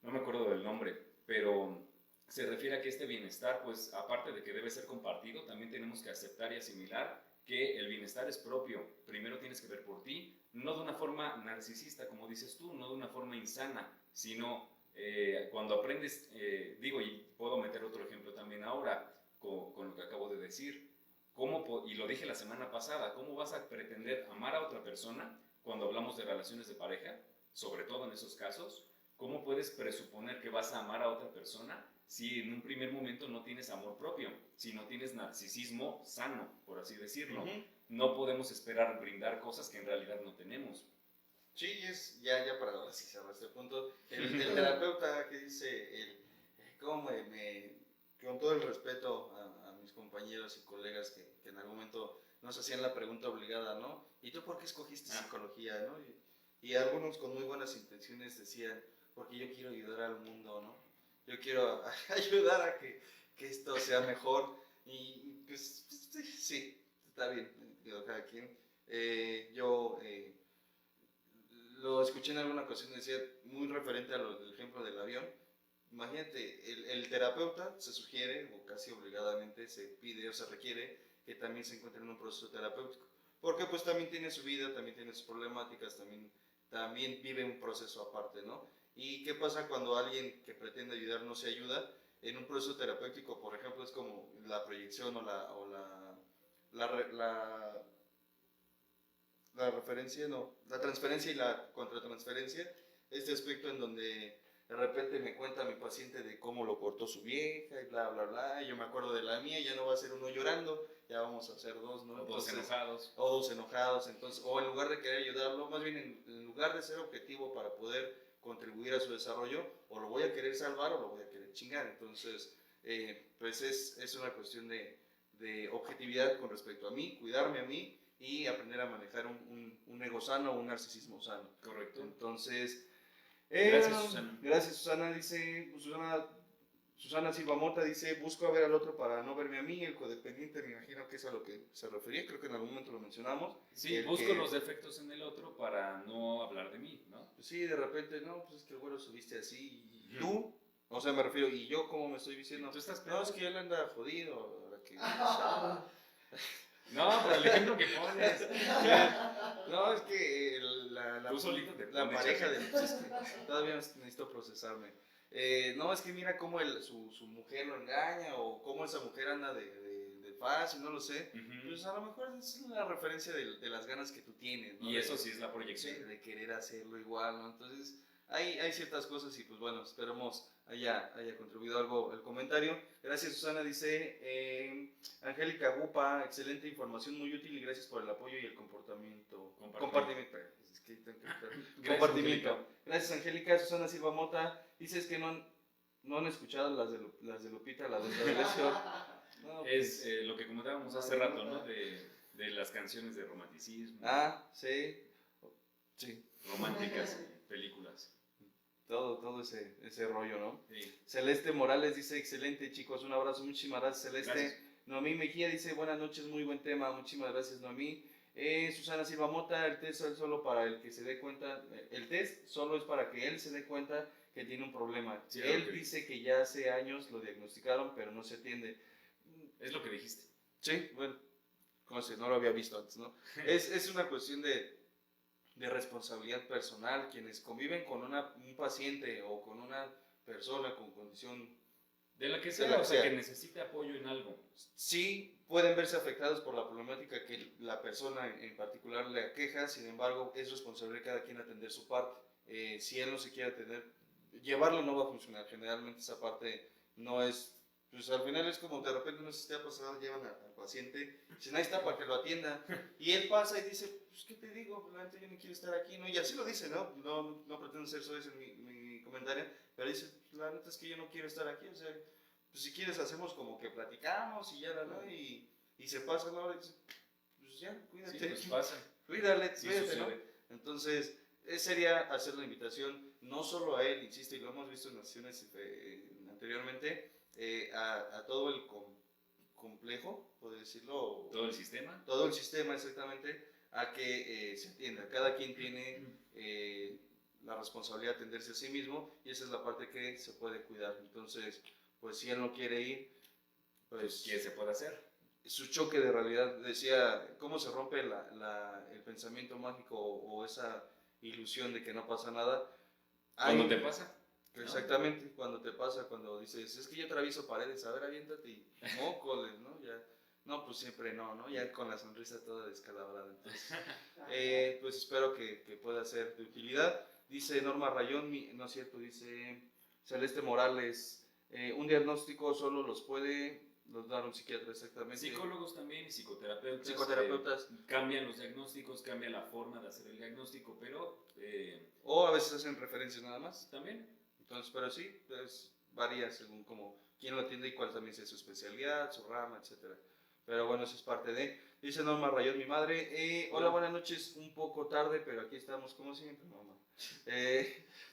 no me acuerdo del nombre, pero se refiere a que este bienestar, pues aparte de que debe ser compartido, también tenemos que aceptar y asimilar que el bienestar es propio. Primero tienes que ver por ti, no de una forma narcisista, como dices tú, no de una forma insana, sino cuando aprendes, digo, y puedo meter otro ejemplo también ahora, con lo que acabo de decir, y lo dije la semana pasada, ¿cómo vas a pretender amar a otra persona cuando hablamos de relaciones de pareja? Sobre todo en esos casos, ¿cómo puedes presuponer que vas a amar a otra persona si en un primer momento no tienes amor propio, si no tienes narcisismo sano, por así decirlo? No podemos esperar brindar cosas que en realidad no tenemos. Sí, es ya para ahora sí cerrar este punto. El terapeuta que dice, cómo con todo el respeto a mis compañeros y colegas que en algún momento nos hacían la pregunta obligada, ¿no? ¿Y tú por qué escogiste psicología, no? Y algunos con muy buenas intenciones decían, porque yo quiero ayudar al mundo, ¿no? Yo quiero ayudar a que esto sea mejor. Y pues sí, está bien, digo, cada quien. Yo lo escuché en alguna ocasión decía, muy referente al ejemplo del avión. Imagínate, el terapeuta se sugiere, o casi obligadamente se pide o se requiere, que también se encuentre en un proceso terapéutico. Porque pues también tiene su vida, también tiene sus problemáticas, también vive un proceso aparte, ¿no? ¿Y qué pasa cuando alguien que pretende ayudar no se ayuda? En un proceso terapéutico, por ejemplo, es como la proyección o la referencia, no, la transferencia y la contratransferencia, este aspecto en donde de repente me cuenta mi paciente de cómo lo cortó su vieja y bla, bla, bla, y yo me acuerdo de la mía, ya no va a ser uno llorando, ya vamos a ser dos, ¿no? Entonces, enojados. O dos enojados, entonces, o en lugar de querer ayudarlo, más bien en lugar de ser objetivo para poder contribuir a su desarrollo, o lo voy a querer salvar o lo voy a querer chingar, entonces, pues es una cuestión de objetividad con respecto a mí, cuidarme a mí, y aprender a manejar un ego sano o un narcisismo sano. Correcto. Entonces, gracias, Susana. Gracias, Susana. Dice, Susana Silva Mota dice, busco a ver al otro para no verme a mí, el codependiente, me imagino que es a lo que se refería, creo que en algún momento lo mencionamos. Sí, busco los defectos en el otro para no hablar de mí, ¿no? Pues sí, de repente, no, pues es que el güero subiste así, y tú, o sea, me refiero, y yo cómo me estoy diciendo, ¿Tú estás no, es que él anda jodido, ahora que... No, pero el ejemplo que pones. No, es que Tú solito te la pones pareja así. de... Pues es que todavía necesito procesarme. No, es que mira cómo su mujer lo engaña o cómo esa mujer anda de fácil, no lo sé. Pues a lo mejor es la referencia de las ganas que tú tienes, ¿no? Y eso sí es la proyección. De querer hacerlo igual, ¿no? Entonces, hay ciertas cosas y pues bueno, esperemos haya contribuido algo el comentario. Gracias, Susana, dice Angélica Gupa, excelente información, muy útil y gracias por el apoyo y el comportamiento. Compartimiento. Es que tengo que compartimiento. Gracias, Angélica. Susana Silva Mota, dices que no han escuchado las de Lupita, las de Establecio. No, es lo que comentábamos hace rato, ¿no? De las canciones de romanticismo. Sí. Románticas, películas. Todo ese rollo, ¿no? Sí. Celeste Morales dice, excelente chicos, un abrazo, muchísimas gracias Celeste. Gracias. Noemí Mejía dice, buenas noches, muy buen tema, muchísimas gracias Noemí. Susana Silva Mota, el test es solo para el que se dé cuenta, el test solo es para que él se dé cuenta que tiene un problema. Sí, él dice que ya hace años lo diagnosticaron, pero no se atiende. Es lo que dijiste. Sí, bueno, como si no lo había visto antes, ¿no? es una cuestión de responsabilidad personal. Quienes conviven con un paciente o con una persona con condición De la que De sea, la o sea, que sea. que necesite apoyo en algo. Sí pueden verse afectados por la problemática que la persona en particular le aqueja, sin embargo, es responsabilidad de cada quien atender su parte. Si él no se quiere atender, llevarlo no va a funcionar. Generalmente esa parte no es, pues al final es como de repente, no sé si te ha pasado, llevan al paciente, dicen, ahí está para que lo atienda, y él pasa y dice, pues qué te digo, la gente yo no quiero estar aquí, ¿no? Y así lo dice, ¿no? No pretendo ser eso en mi comentario, pero dice, la neta es que yo no quiero estar aquí, o sea, pues si quieres hacemos como que platicamos y ya, ¿no? Y se pasa la hora y dice, pues ya, cuídate. Sí, pues pasa. Cuídate, Sí, cuídate, ¿no? sucede. Entonces, sería hacer la invitación, no solo a él, insisto, y lo hemos visto en las sesiones anteriormente, a todo el complejo, por decirlo, Todo el sistema. todo el sistema exactamente, a que se atienda. Cada quien tiene la responsabilidad de atenderse a sí mismo y esa es la parte que se puede cuidar. Entonces, pues si él no quiere ir, pues ¿Qué se puede hacer? su choque de realidad, decía, cómo se rompe el pensamiento mágico o esa ilusión de que no pasa nada. ¿Cuándo te pasa? Exactamente, cuando te pasa, cuando dices, es que yo atravieso paredes, a ver, aviéntate y mócoles, ¿no? Ya, no, pues siempre no, ya con la sonrisa toda descalabrada. Entonces, pues espero que pueda ser de utilidad. Dice Norma Rayón, no es cierto, dice Celeste Morales, un diagnóstico solo los dar un psiquiatra exactamente. Psicólogos también y psicoterapeutas. Psicoterapeutas. Cambian los diagnósticos, cambia la forma de hacer el diagnóstico, pero O a veces hacen referencias nada más. también. Entonces, pero sí, pues varía según como quién lo atiende y cuál también sea su especialidad, su rama, etcétera. Pero bueno, eso es parte de. Dice Norma Rayón, mi madre. Hola, buenas noches. Un poco tarde, pero aquí estamos como siempre, mamá.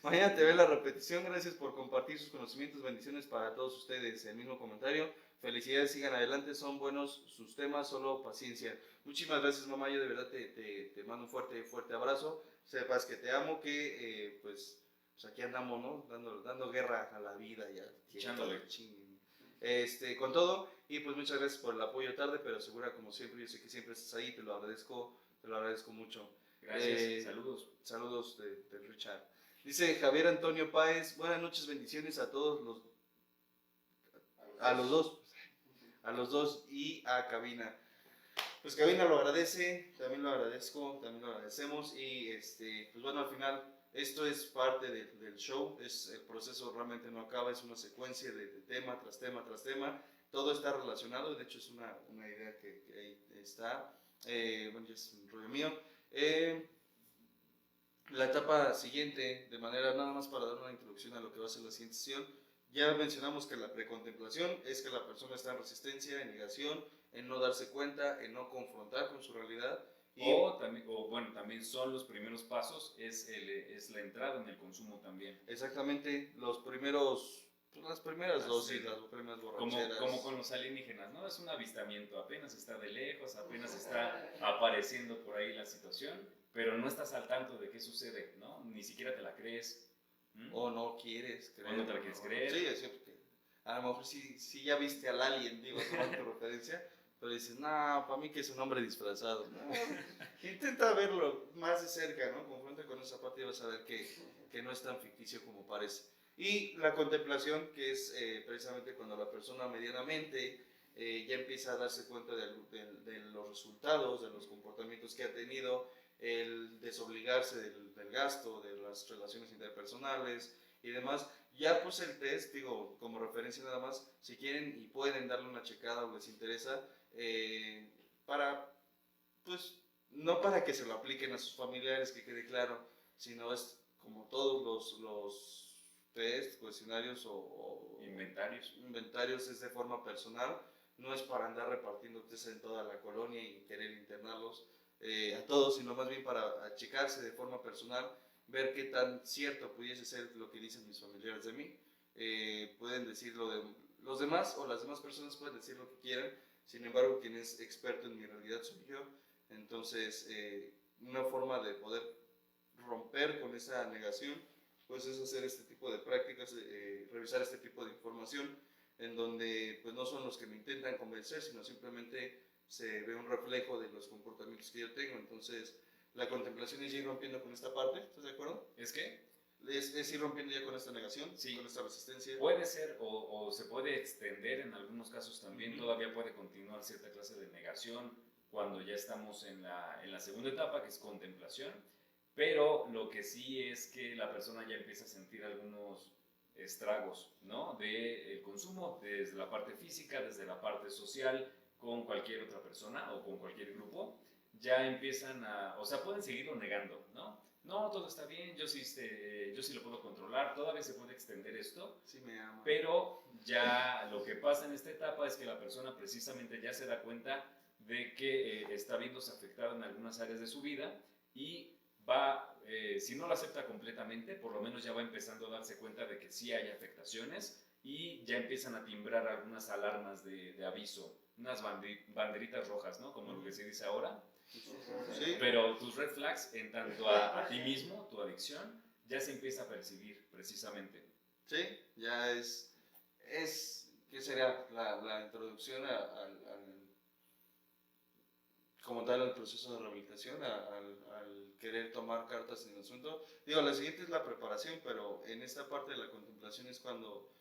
Mañana te ve la repetición. Gracias por compartir sus conocimientos. Bendiciones para todos ustedes. El mismo comentario. Felicidades, sigan adelante. Son buenos sus temas, solo paciencia. Muchísimas gracias, mamá. Yo de verdad te mando un fuerte abrazo. Sepas que te amo, que pues aquí andamos, ¿no? Dando guerra a la vida y Echándole. Con todo, y pues muchas gracias por el apoyo tarde, pero segura como siempre, yo sé que siempre estás ahí, te lo agradezco mucho. Gracias, saludos. Saludos de Richard. Dice Javier Antonio Páez, buenas noches, bendiciones a todos a los dos y a Cabina. Pues Cabina lo agradece, también lo agradezco, también lo agradecemos y pues bueno, al final esto es parte del show, el proceso realmente no acaba, es una secuencia de tema tras tema tras tema, todo está relacionado, de hecho es una idea que ahí está, bueno, ya es un rollo mío. La etapa siguiente, de manera nada más para dar una introducción a lo que va a ser la siguiente sesión, ya mencionamos que la precontemplación es que la persona está en resistencia, en negación, en no darse cuenta, en no confrontar con su realidad. También son los primeros pasos, es la entrada en el consumo también. Exactamente, las primeras dosis, las primeras borracheras. Como con los alienígenas, ¿no? Es un avistamiento, apenas está de lejos, apenas está apareciendo por ahí la situación, pero no estás al tanto de qué sucede, ¿no? Ni siquiera te la crees. O no quieres creer. O no te la quieres creer. Sí, es cierto que a lo mejor sí ya viste al alien, digo, tomando tu referencia, pero dices, no, para mí que es un hombre disfrazado. No, intenta verlo más de cerca, ¿no? Confronta con esa parte y vas a ver que no es tan ficticio como parece. Y la contemplación, que es precisamente cuando la persona medianamente ya empieza a darse cuenta de los resultados, de los comportamientos que ha tenido, el desobligarse del gasto, de las relaciones interpersonales y demás. Ya pues el test, digo, como referencia nada más, si quieren y pueden darle una checada o les interesa, pues, no para que se lo apliquen a sus familiares, que quede claro, sino es como todos los test, cuestionarios o inventarios es de forma personal, no es para andar repartiendo test en toda la colonia y querer internarlos a todos, sino más bien para achicarse de forma personal, ver qué tan cierto pudiese ser lo que dicen mis familiares de mí. Pueden decir lo de los demás o las demás personas pueden decir lo que quieran, sin embargo quien es experto en mi realidad soy yo. Entonces una forma de poder romper con esa negación pues es hacer este tipo de prácticas, revisar este tipo de información en donde pues no son los que me intentan convencer, sino simplemente se ve un reflejo de los comportamientos que yo tengo. Entonces la contemplación es ir rompiendo con esta parte, ¿estás de acuerdo? ¿Es qué? es ir rompiendo ya con esta negación, Sí. con esta resistencia. Puede ser o se puede extender en algunos casos también, todavía puede continuar cierta clase de negación cuando ya estamos en la segunda etapa, que es contemplación, pero lo que sí es que la persona ya empieza a sentir algunos estragos, ¿no? Del consumo, desde la parte física, desde la parte social, con cualquier otra persona o con cualquier grupo, ya empiezan o sea, pueden seguirlo negando, ¿no? No, todo está bien, yo sí lo puedo controlar, todavía se puede extender esto, Sí, me ama. pero ya lo que pasa en esta etapa es que la persona precisamente ya se da cuenta de que está viéndose afectada en algunas áreas de su vida y va, si no lo acepta completamente, por lo menos ya va empezando a darse cuenta de que sí hay afectaciones y ya empiezan a timbrar algunas alarmas de aviso, unas banderitas rojas, ¿no? Como lo que se dice ahora. Sí. Pero tus red flags en tanto a ti mismo, tu adicción, ya se empieza a percibir precisamente. Sí, ya ¿qué sería la introducción como tal al proceso de rehabilitación, al querer tomar cartas en el asunto? Digo, la siguiente es la preparación, pero en esta parte de la contemplación es cuando,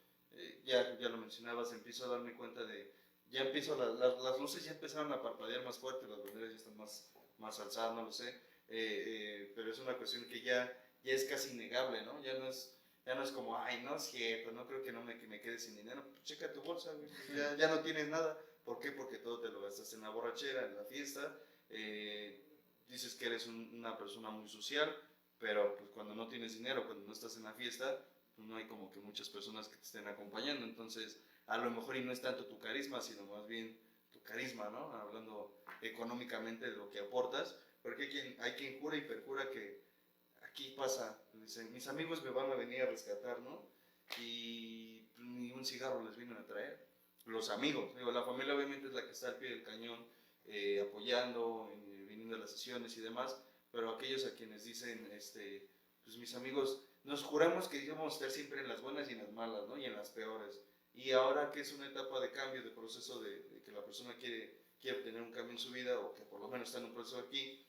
ya lo mencionabas, empiezo a darme cuenta ya empiezo, las luces ya empezaron a parpadear más fuerte, las banderas ya están más alzadas, no lo sé, pero es una cuestión que ya es casi innegable, ¿no? Ya no es como, ay, no es cierto, no creo que que me quede sin dinero. Pues checa tu bolsa, güey, ya no tienes nada. ¿Por qué? Porque todo te lo gastas en la borrachera, en la fiesta. Dices que eres una persona muy social, pero pues cuando no tienes dinero, cuando no estás en la fiesta, pues no hay como que muchas personas que te estén acompañando. Entonces, a lo mejor y no es tanto tu carisma, sino más bien tu carisma, ¿no? Hablando económicamente de lo que aportas, porque hay quien jura y perjura que aquí pasa, dicen, mis amigos me van a venir a rescatar, ¿no? Y ni un cigarro les vienen a traer. Los amigos, digo, la familia obviamente es la que está al pie del cañón, apoyando, viniendo a las sesiones y demás, pero aquellos a quienes dicen, pues mis amigos, nos juramos que íbamos a estar siempre en las buenas y en las malas, ¿no? Y en las peores. Y ahora que es una etapa de cambio, de proceso de que la persona quiere tener un cambio en su vida, o que por lo menos está en un proceso aquí,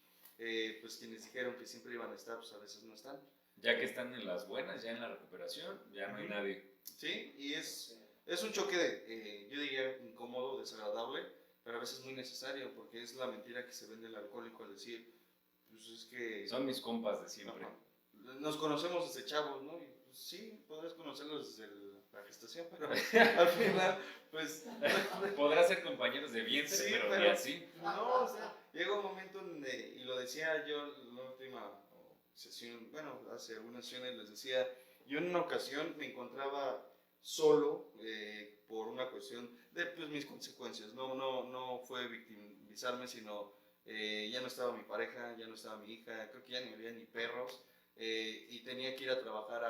pues quienes dijeron que siempre iban a estar, pues a veces no están. Ya que están en las buenas, ya en la recuperación, ya no hay nadie. Sí, y es un choque, yo diría, incómodo, desagradable, pero a veces muy necesario, porque es la mentira que se vende el alcohólico al decir, pues es que... Son mis compas de siempre. Nos conocemos desde chavos, ¿no? Y pues sí, podrás conocerlos desde la gestación, pero al final, pues... Podrás ser compañeros de vientre, Sí, pero ni así. No, o sea, llega un momento donde, y lo decía yo en la última sesión, bueno, hace algunas sesiones les decía, yo en una ocasión me encontraba solo por una cuestión de pues, mis consecuencias, no fue victimizarme, sino ya no estaba mi pareja, ya no estaba mi hija, creo que ya ni había ni perros, y tenía que ir a trabajar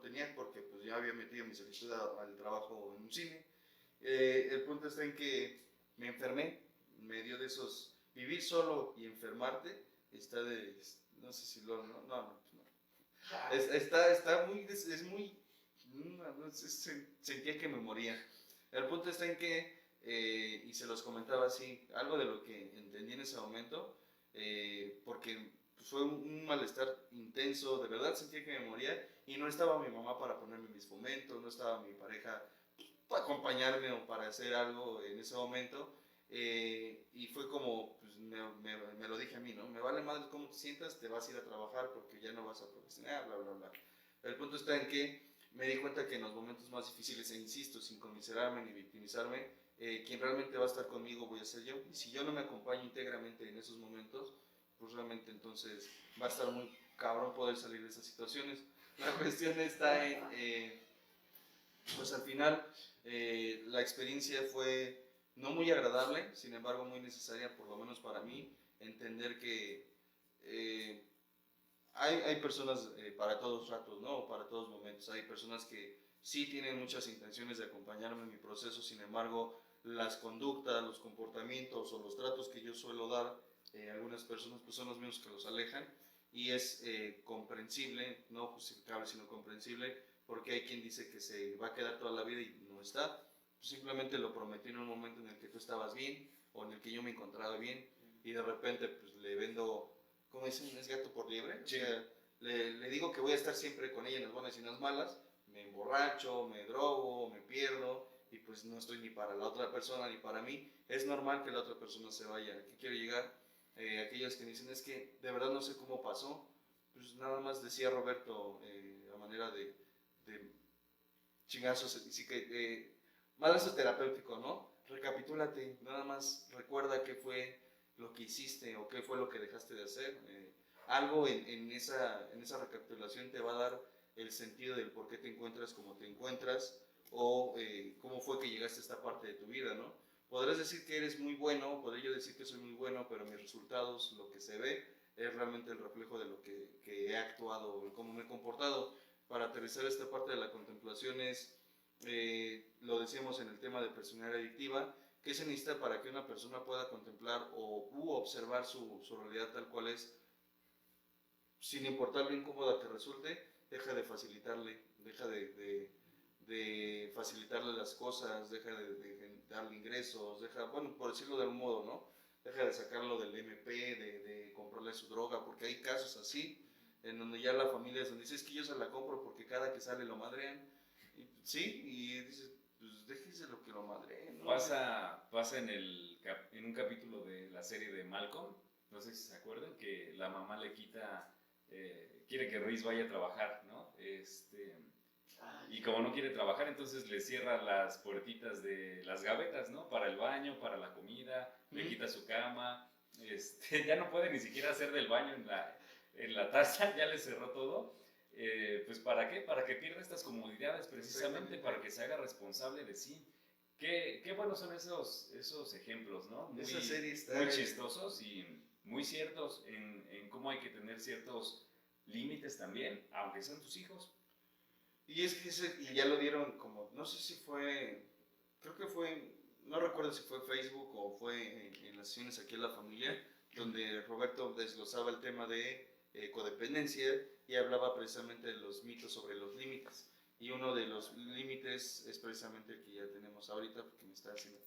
tenía porque pues ya había metido mi solicitud al trabajo en un cine. El punto está en que me enfermé, me dio de esos, vivir solo y enfermarte, está no sé si no. Está muy, es muy, no sé, sentía que me moría. El punto está en que, y se los comentaba así, algo de lo que entendí en ese momento, porque fue un malestar intenso, de verdad sentía que me moría, y no estaba mi mamá para ponerme mis fomentos, no estaba mi pareja para acompañarme o para hacer algo en ese momento, y fue como, pues me lo dije a mí, ¿no? Me vale madre cómo te sientas, te vas a ir a trabajar porque ya no vas a profesionar, bla, bla, bla. El punto está en que me di cuenta que en los momentos más difíciles, e insisto, sin conmiserarme ni victimizarme, quien realmente va a estar conmigo voy a ser yo, y si yo no me acompaño íntegramente en esos momentos, pues realmente entonces va a estar muy cabrón poder salir de esas situaciones. La cuestión está en, pues al final, la experiencia fue no muy agradable, sin embargo muy necesaria, por lo menos para mí, entender que hay personas para todos ratos, ¿no? Para todos momentos. Hay personas que sí tienen muchas intenciones de acompañarme en mi proceso, sin embargo, las conductas, los comportamientos o los tratos que yo suelo dar a algunas personas pues son los mismos que los alejan, y es comprensible, no justificable, sino comprensible, porque hay quien dice que se va a quedar toda la vida y no está. Simplemente lo prometí en un momento en el que tú estabas bien o en el que yo me encontraba bien, y de repente pues le vendo, ¿cómo dicen? ¿Es gato por liebre? Sí. O sea, le digo que voy a estar siempre con ella en las buenas y en las malas, me emborracho, me drogo, me pierdo, y pues no estoy ni para la otra persona ni para mí. Es normal que la otra persona se vaya. ¿A qué quiero llegar? Aquellos que dicen, es que de verdad no sé cómo pasó, pues nada más decía Roberto, a manera de chingazos, sí que madrazo terapéutico, ¿no? Recapitúlate, nada más recuerda qué fue lo que hiciste o qué fue lo que dejaste de hacer. Algo en esa recapitulación te va a dar el sentido del por qué te encuentras como te encuentras, o cómo fue que llegaste a esta parte de tu vida, ¿no? Podrás decir que eres muy bueno, podré yo decir que soy muy bueno, pero mis resultados, lo que se ve, es realmente el reflejo de lo que he actuado, cómo me he comportado. Para aterrizar esta parte de la contemplación es, lo decíamos en el tema de personalidad adictiva, ¿qué se necesita para que una persona pueda contemplar u observar su realidad tal cual es? Sin importar lo incómoda que resulte, deja de facilitarle, deja de facilitarle las cosas, deja de darle ingresos, deja, bueno, por decirlo de algún modo, ¿no? Deja de sacarlo del MP, de comprarle su droga, porque hay casos así, en donde ya la familia es donde dice, es que yo se la compro porque cada que sale lo madrean, y, sí, y dices, pues déjese lo que lo madreen, ¿no? Pasa en un capítulo de la serie de Malcolm, no sé si se acuerdan, que la mamá le quita, quiere que Reese vaya a trabajar, ¿no? Y como no quiere trabajar, entonces le cierra las puertitas de las gavetas, ¿no? Para el baño, para la comida, le quita su cama, ya no puede ni siquiera hacer del baño en la taza, ya le cerró todo. Pues ¿para qué? Para que pierda estas comodidades, precisamente para que se haga responsable de sí. Qué buenos son esos ejemplos, ¿no? Esa serie está muy chistosos y muy ciertos en cómo hay que tener ciertos límites también, aunque sean tus hijos. Y es que y ya lo dieron como, no sé si fue, creo que fue, no recuerdo si fue Facebook o fue en las sesiones aquí en La Familia, donde Roberto desglosaba el tema de codependencia y hablaba precisamente de los mitos sobre los límites. Y uno de los límites es precisamente el que ya tenemos ahorita, porque me está haciendo.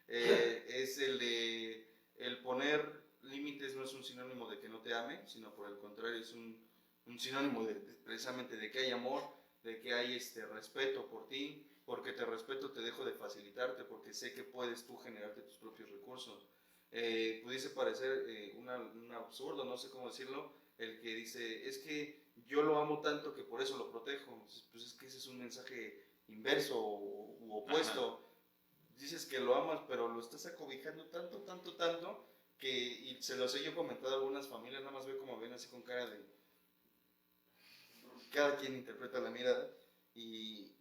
Es el poner límites no es un sinónimo de que no te ame, sino por el contrario es un sinónimo precisamente de que hay amor, de que hay respeto por ti, porque te respeto te dejo de facilitarte, porque sé que puedes tú generarte tus propios recursos. Pudiese parecer un absurdo, no sé cómo decirlo, el que dice, es que yo lo amo tanto que por eso lo protejo. Pues es que ese es un mensaje inverso u opuesto. Ajá. Dices que lo amas, pero lo estás acobijando tanto, que, y se los he yo comentado a algunas familias, nada más ve como ven así con cara de... Cada quien interpreta la mirada, y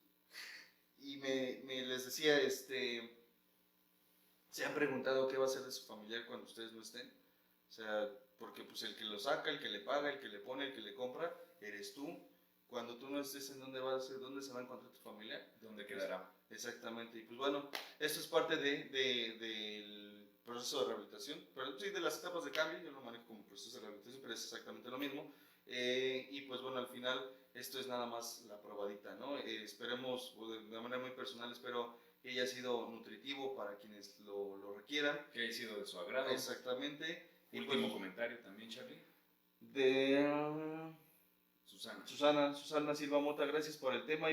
me les decía, se han preguntado qué va a hacer de su familiar cuando ustedes no estén. O sea, porque pues el que lo saca, el que le paga, el que le pone, el que le compra, eres tú. Cuando tú no estés, ¿en dónde va a ser? ¿Dónde se va a encontrar tu familiar? ¿Dónde quedará? Exactamente. Y pues bueno, esto es parte del proceso de rehabilitación, pero sí, de las etapas de cambio. Yo lo manejo como proceso de rehabilitación, pero es exactamente lo mismo. Y pues bueno, al final esto es nada más la probadita, ¿no? Esperemos, de manera muy personal, espero que haya sido nutritivo para quienes lo requieran. Que haya sido de su agrado. Exactamente. Último pues, comentario también, Charlie. De Susana Silva Mota, gracias por el tema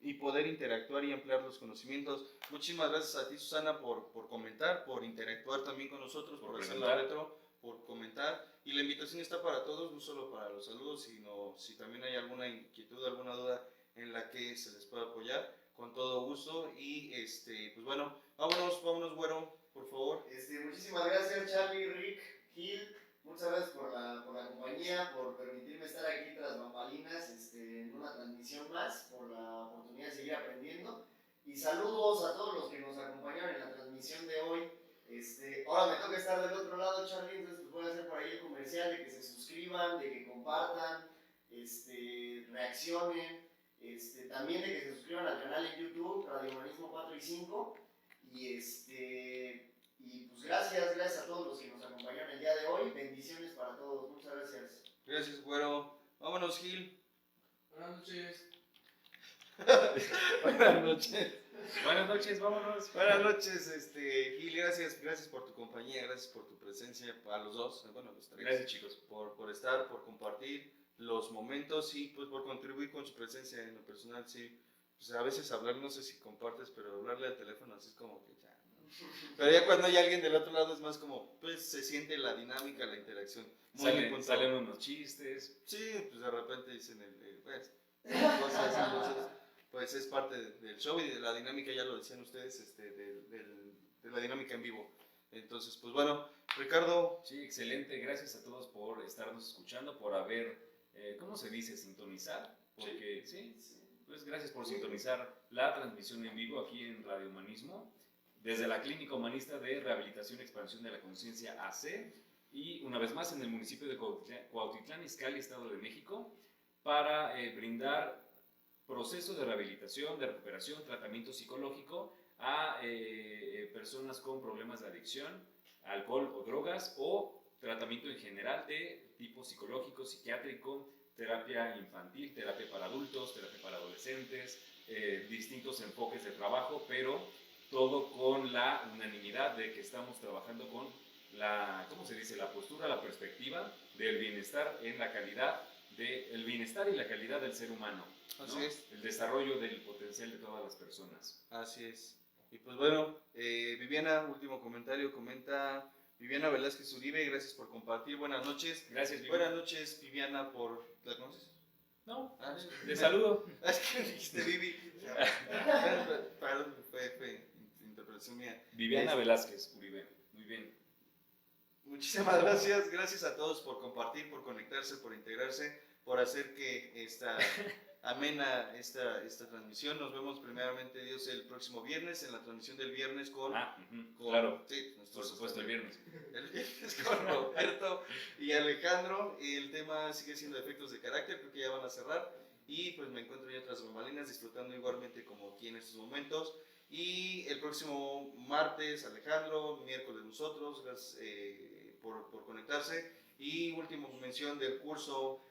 y poder interactuar y ampliar los conocimientos. Muchísimas gracias a ti, Susana, por comentar, por interactuar también con nosotros, por hacer la retro, por comentar. Y la invitación está para todos, no solo para los saludos, sino si también hay alguna inquietud, alguna duda en la que se les pueda apoyar, con todo gusto. Y pues bueno, vámonos, güero, por favor. Muchísimas gracias, Charlie, Rick, Gil. Muchas gracias por la compañía, por permitirme estar aquí tras bambalinas en una transmisión más, por la oportunidad de seguir aprendiendo. Y saludos a todos los que nos acompañaron en la transmisión de hoy. Ahora me toca estar del otro lado, Charlie, entonces pues voy a hacer por ahí el comercial de que se suscriban, de que compartan, reaccionen, también de que se suscriban al canal en YouTube, Radio Humanismo 4 y 5. Y pues gracias a todos los que nos acompañaron el día de hoy. Bendiciones para todos. Muchas gracias. Gracias, güero. Vámonos, Gil. Buenas noches. Buenas noches. Buenas noches, vámonos. Buenas noches, Gil. Gracias por tu compañía, gracias por tu presencia, a los dos, bueno, a los tres. Gracias, chicos. Por estar, por compartir, los momentos y pues por contribuir con su presencia en lo personal, sí. Pues a veces hablar, no sé si compartes, pero hablarle al teléfono así es como que ya, ¿no? Pero ya cuando hay alguien del otro lado es más como, pues se siente la dinámica, la interacción. Salen unos chistes. Sí, pues de repente dicen pues, cosas, entonces, pues es parte del show y de la dinámica, ya lo decían ustedes, de la dinámica en vivo. Entonces, pues bueno, Ricardo. Sí, excelente. Gracias a todos por estarnos escuchando, por haber, ¿cómo se dice? Sintonizar. Porque, sí, pues gracias por sintonizar la transmisión en vivo aquí en Radio Humanismo, desde la Clínica Humanista de Rehabilitación y Expansión de la Conciencia AC, y una vez más en el municipio de Cuautitlán Izcalli, Estado de México, para brindar procesos de rehabilitación, de recuperación, tratamiento psicológico a personas con problemas de adicción, alcohol o drogas, o tratamiento en general de tipo psicológico, psiquiátrico, terapia infantil, terapia para adultos, terapia para adolescentes, distintos enfoques de trabajo, pero todo con la unanimidad de que estamos trabajando con la, ¿cómo se dice?, la postura, la perspectiva del bienestar en la calidad, el bienestar y la calidad del ser humano, ¿no? Así es. El desarrollo del potencial de todas las personas. Así es. Y pues bueno, Viviana, último comentario, comenta Viviana Velázquez Uribe, gracias por compartir, buenas noches. Gracias, Viviana. Buenas noches, Viviana, ¿la conoces? No, Ah, te saludo. Es que dijiste Vivi. Perdón, fue interpretación mía. Viviana Velázquez Uribe, muy bien. Muchísimas gracias, gracias a todos por compartir, por conectarse, por integrarse, por hacer que amena esta transmisión. Nos vemos primeramente Dios el próximo viernes, en la transmisión del viernes con claro, sí, por supuesto el viernes. El viernes con Roberto y Alejandro. El tema sigue siendo efectos de carácter, creo que ya van a cerrar. Y pues me encuentro ya tras bambalinas disfrutando igualmente como aquí en estos momentos. Y el próximo martes Alejandro, miércoles nosotros, gracias por conectarse. Y última mención del curso,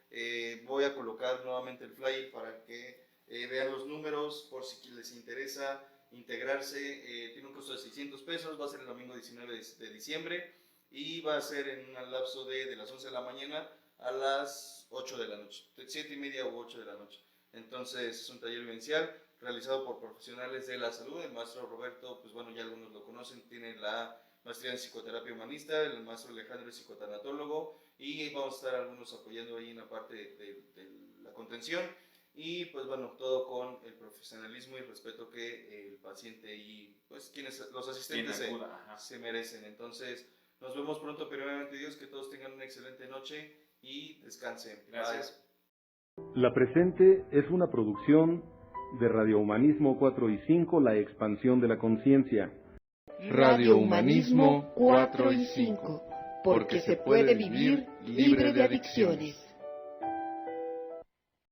voy a colocar nuevamente el flyer para que vean los números por si les interesa integrarse. Tiene un costo de 600 pesos, va a ser el domingo 19 de diciembre y va a ser en un lapso de las 11 de la mañana a las 8 de la noche, 7:30 u 8 de la noche. Entonces es un taller vivencial realizado por profesionales de la salud. El maestro Roberto, pues bueno, ya algunos lo conocen, tiene la maestría en psicoterapia humanista, el maestro Alejandro es psicotanatólogo y vamos a estar algunos apoyando ahí en la parte de la contención y pues bueno, todo con el profesionalismo y respeto que el paciente y pues quienes los asistentes se merecen. Entonces nos vemos pronto, primeramente Dios, que todos tengan una excelente noche y descansen. Gracias. La presente es una producción de Radio Humanismo 4 y 5, la expansión de la conciencia. Radio Humanismo 4 y 5, porque se puede vivir libre de adicciones.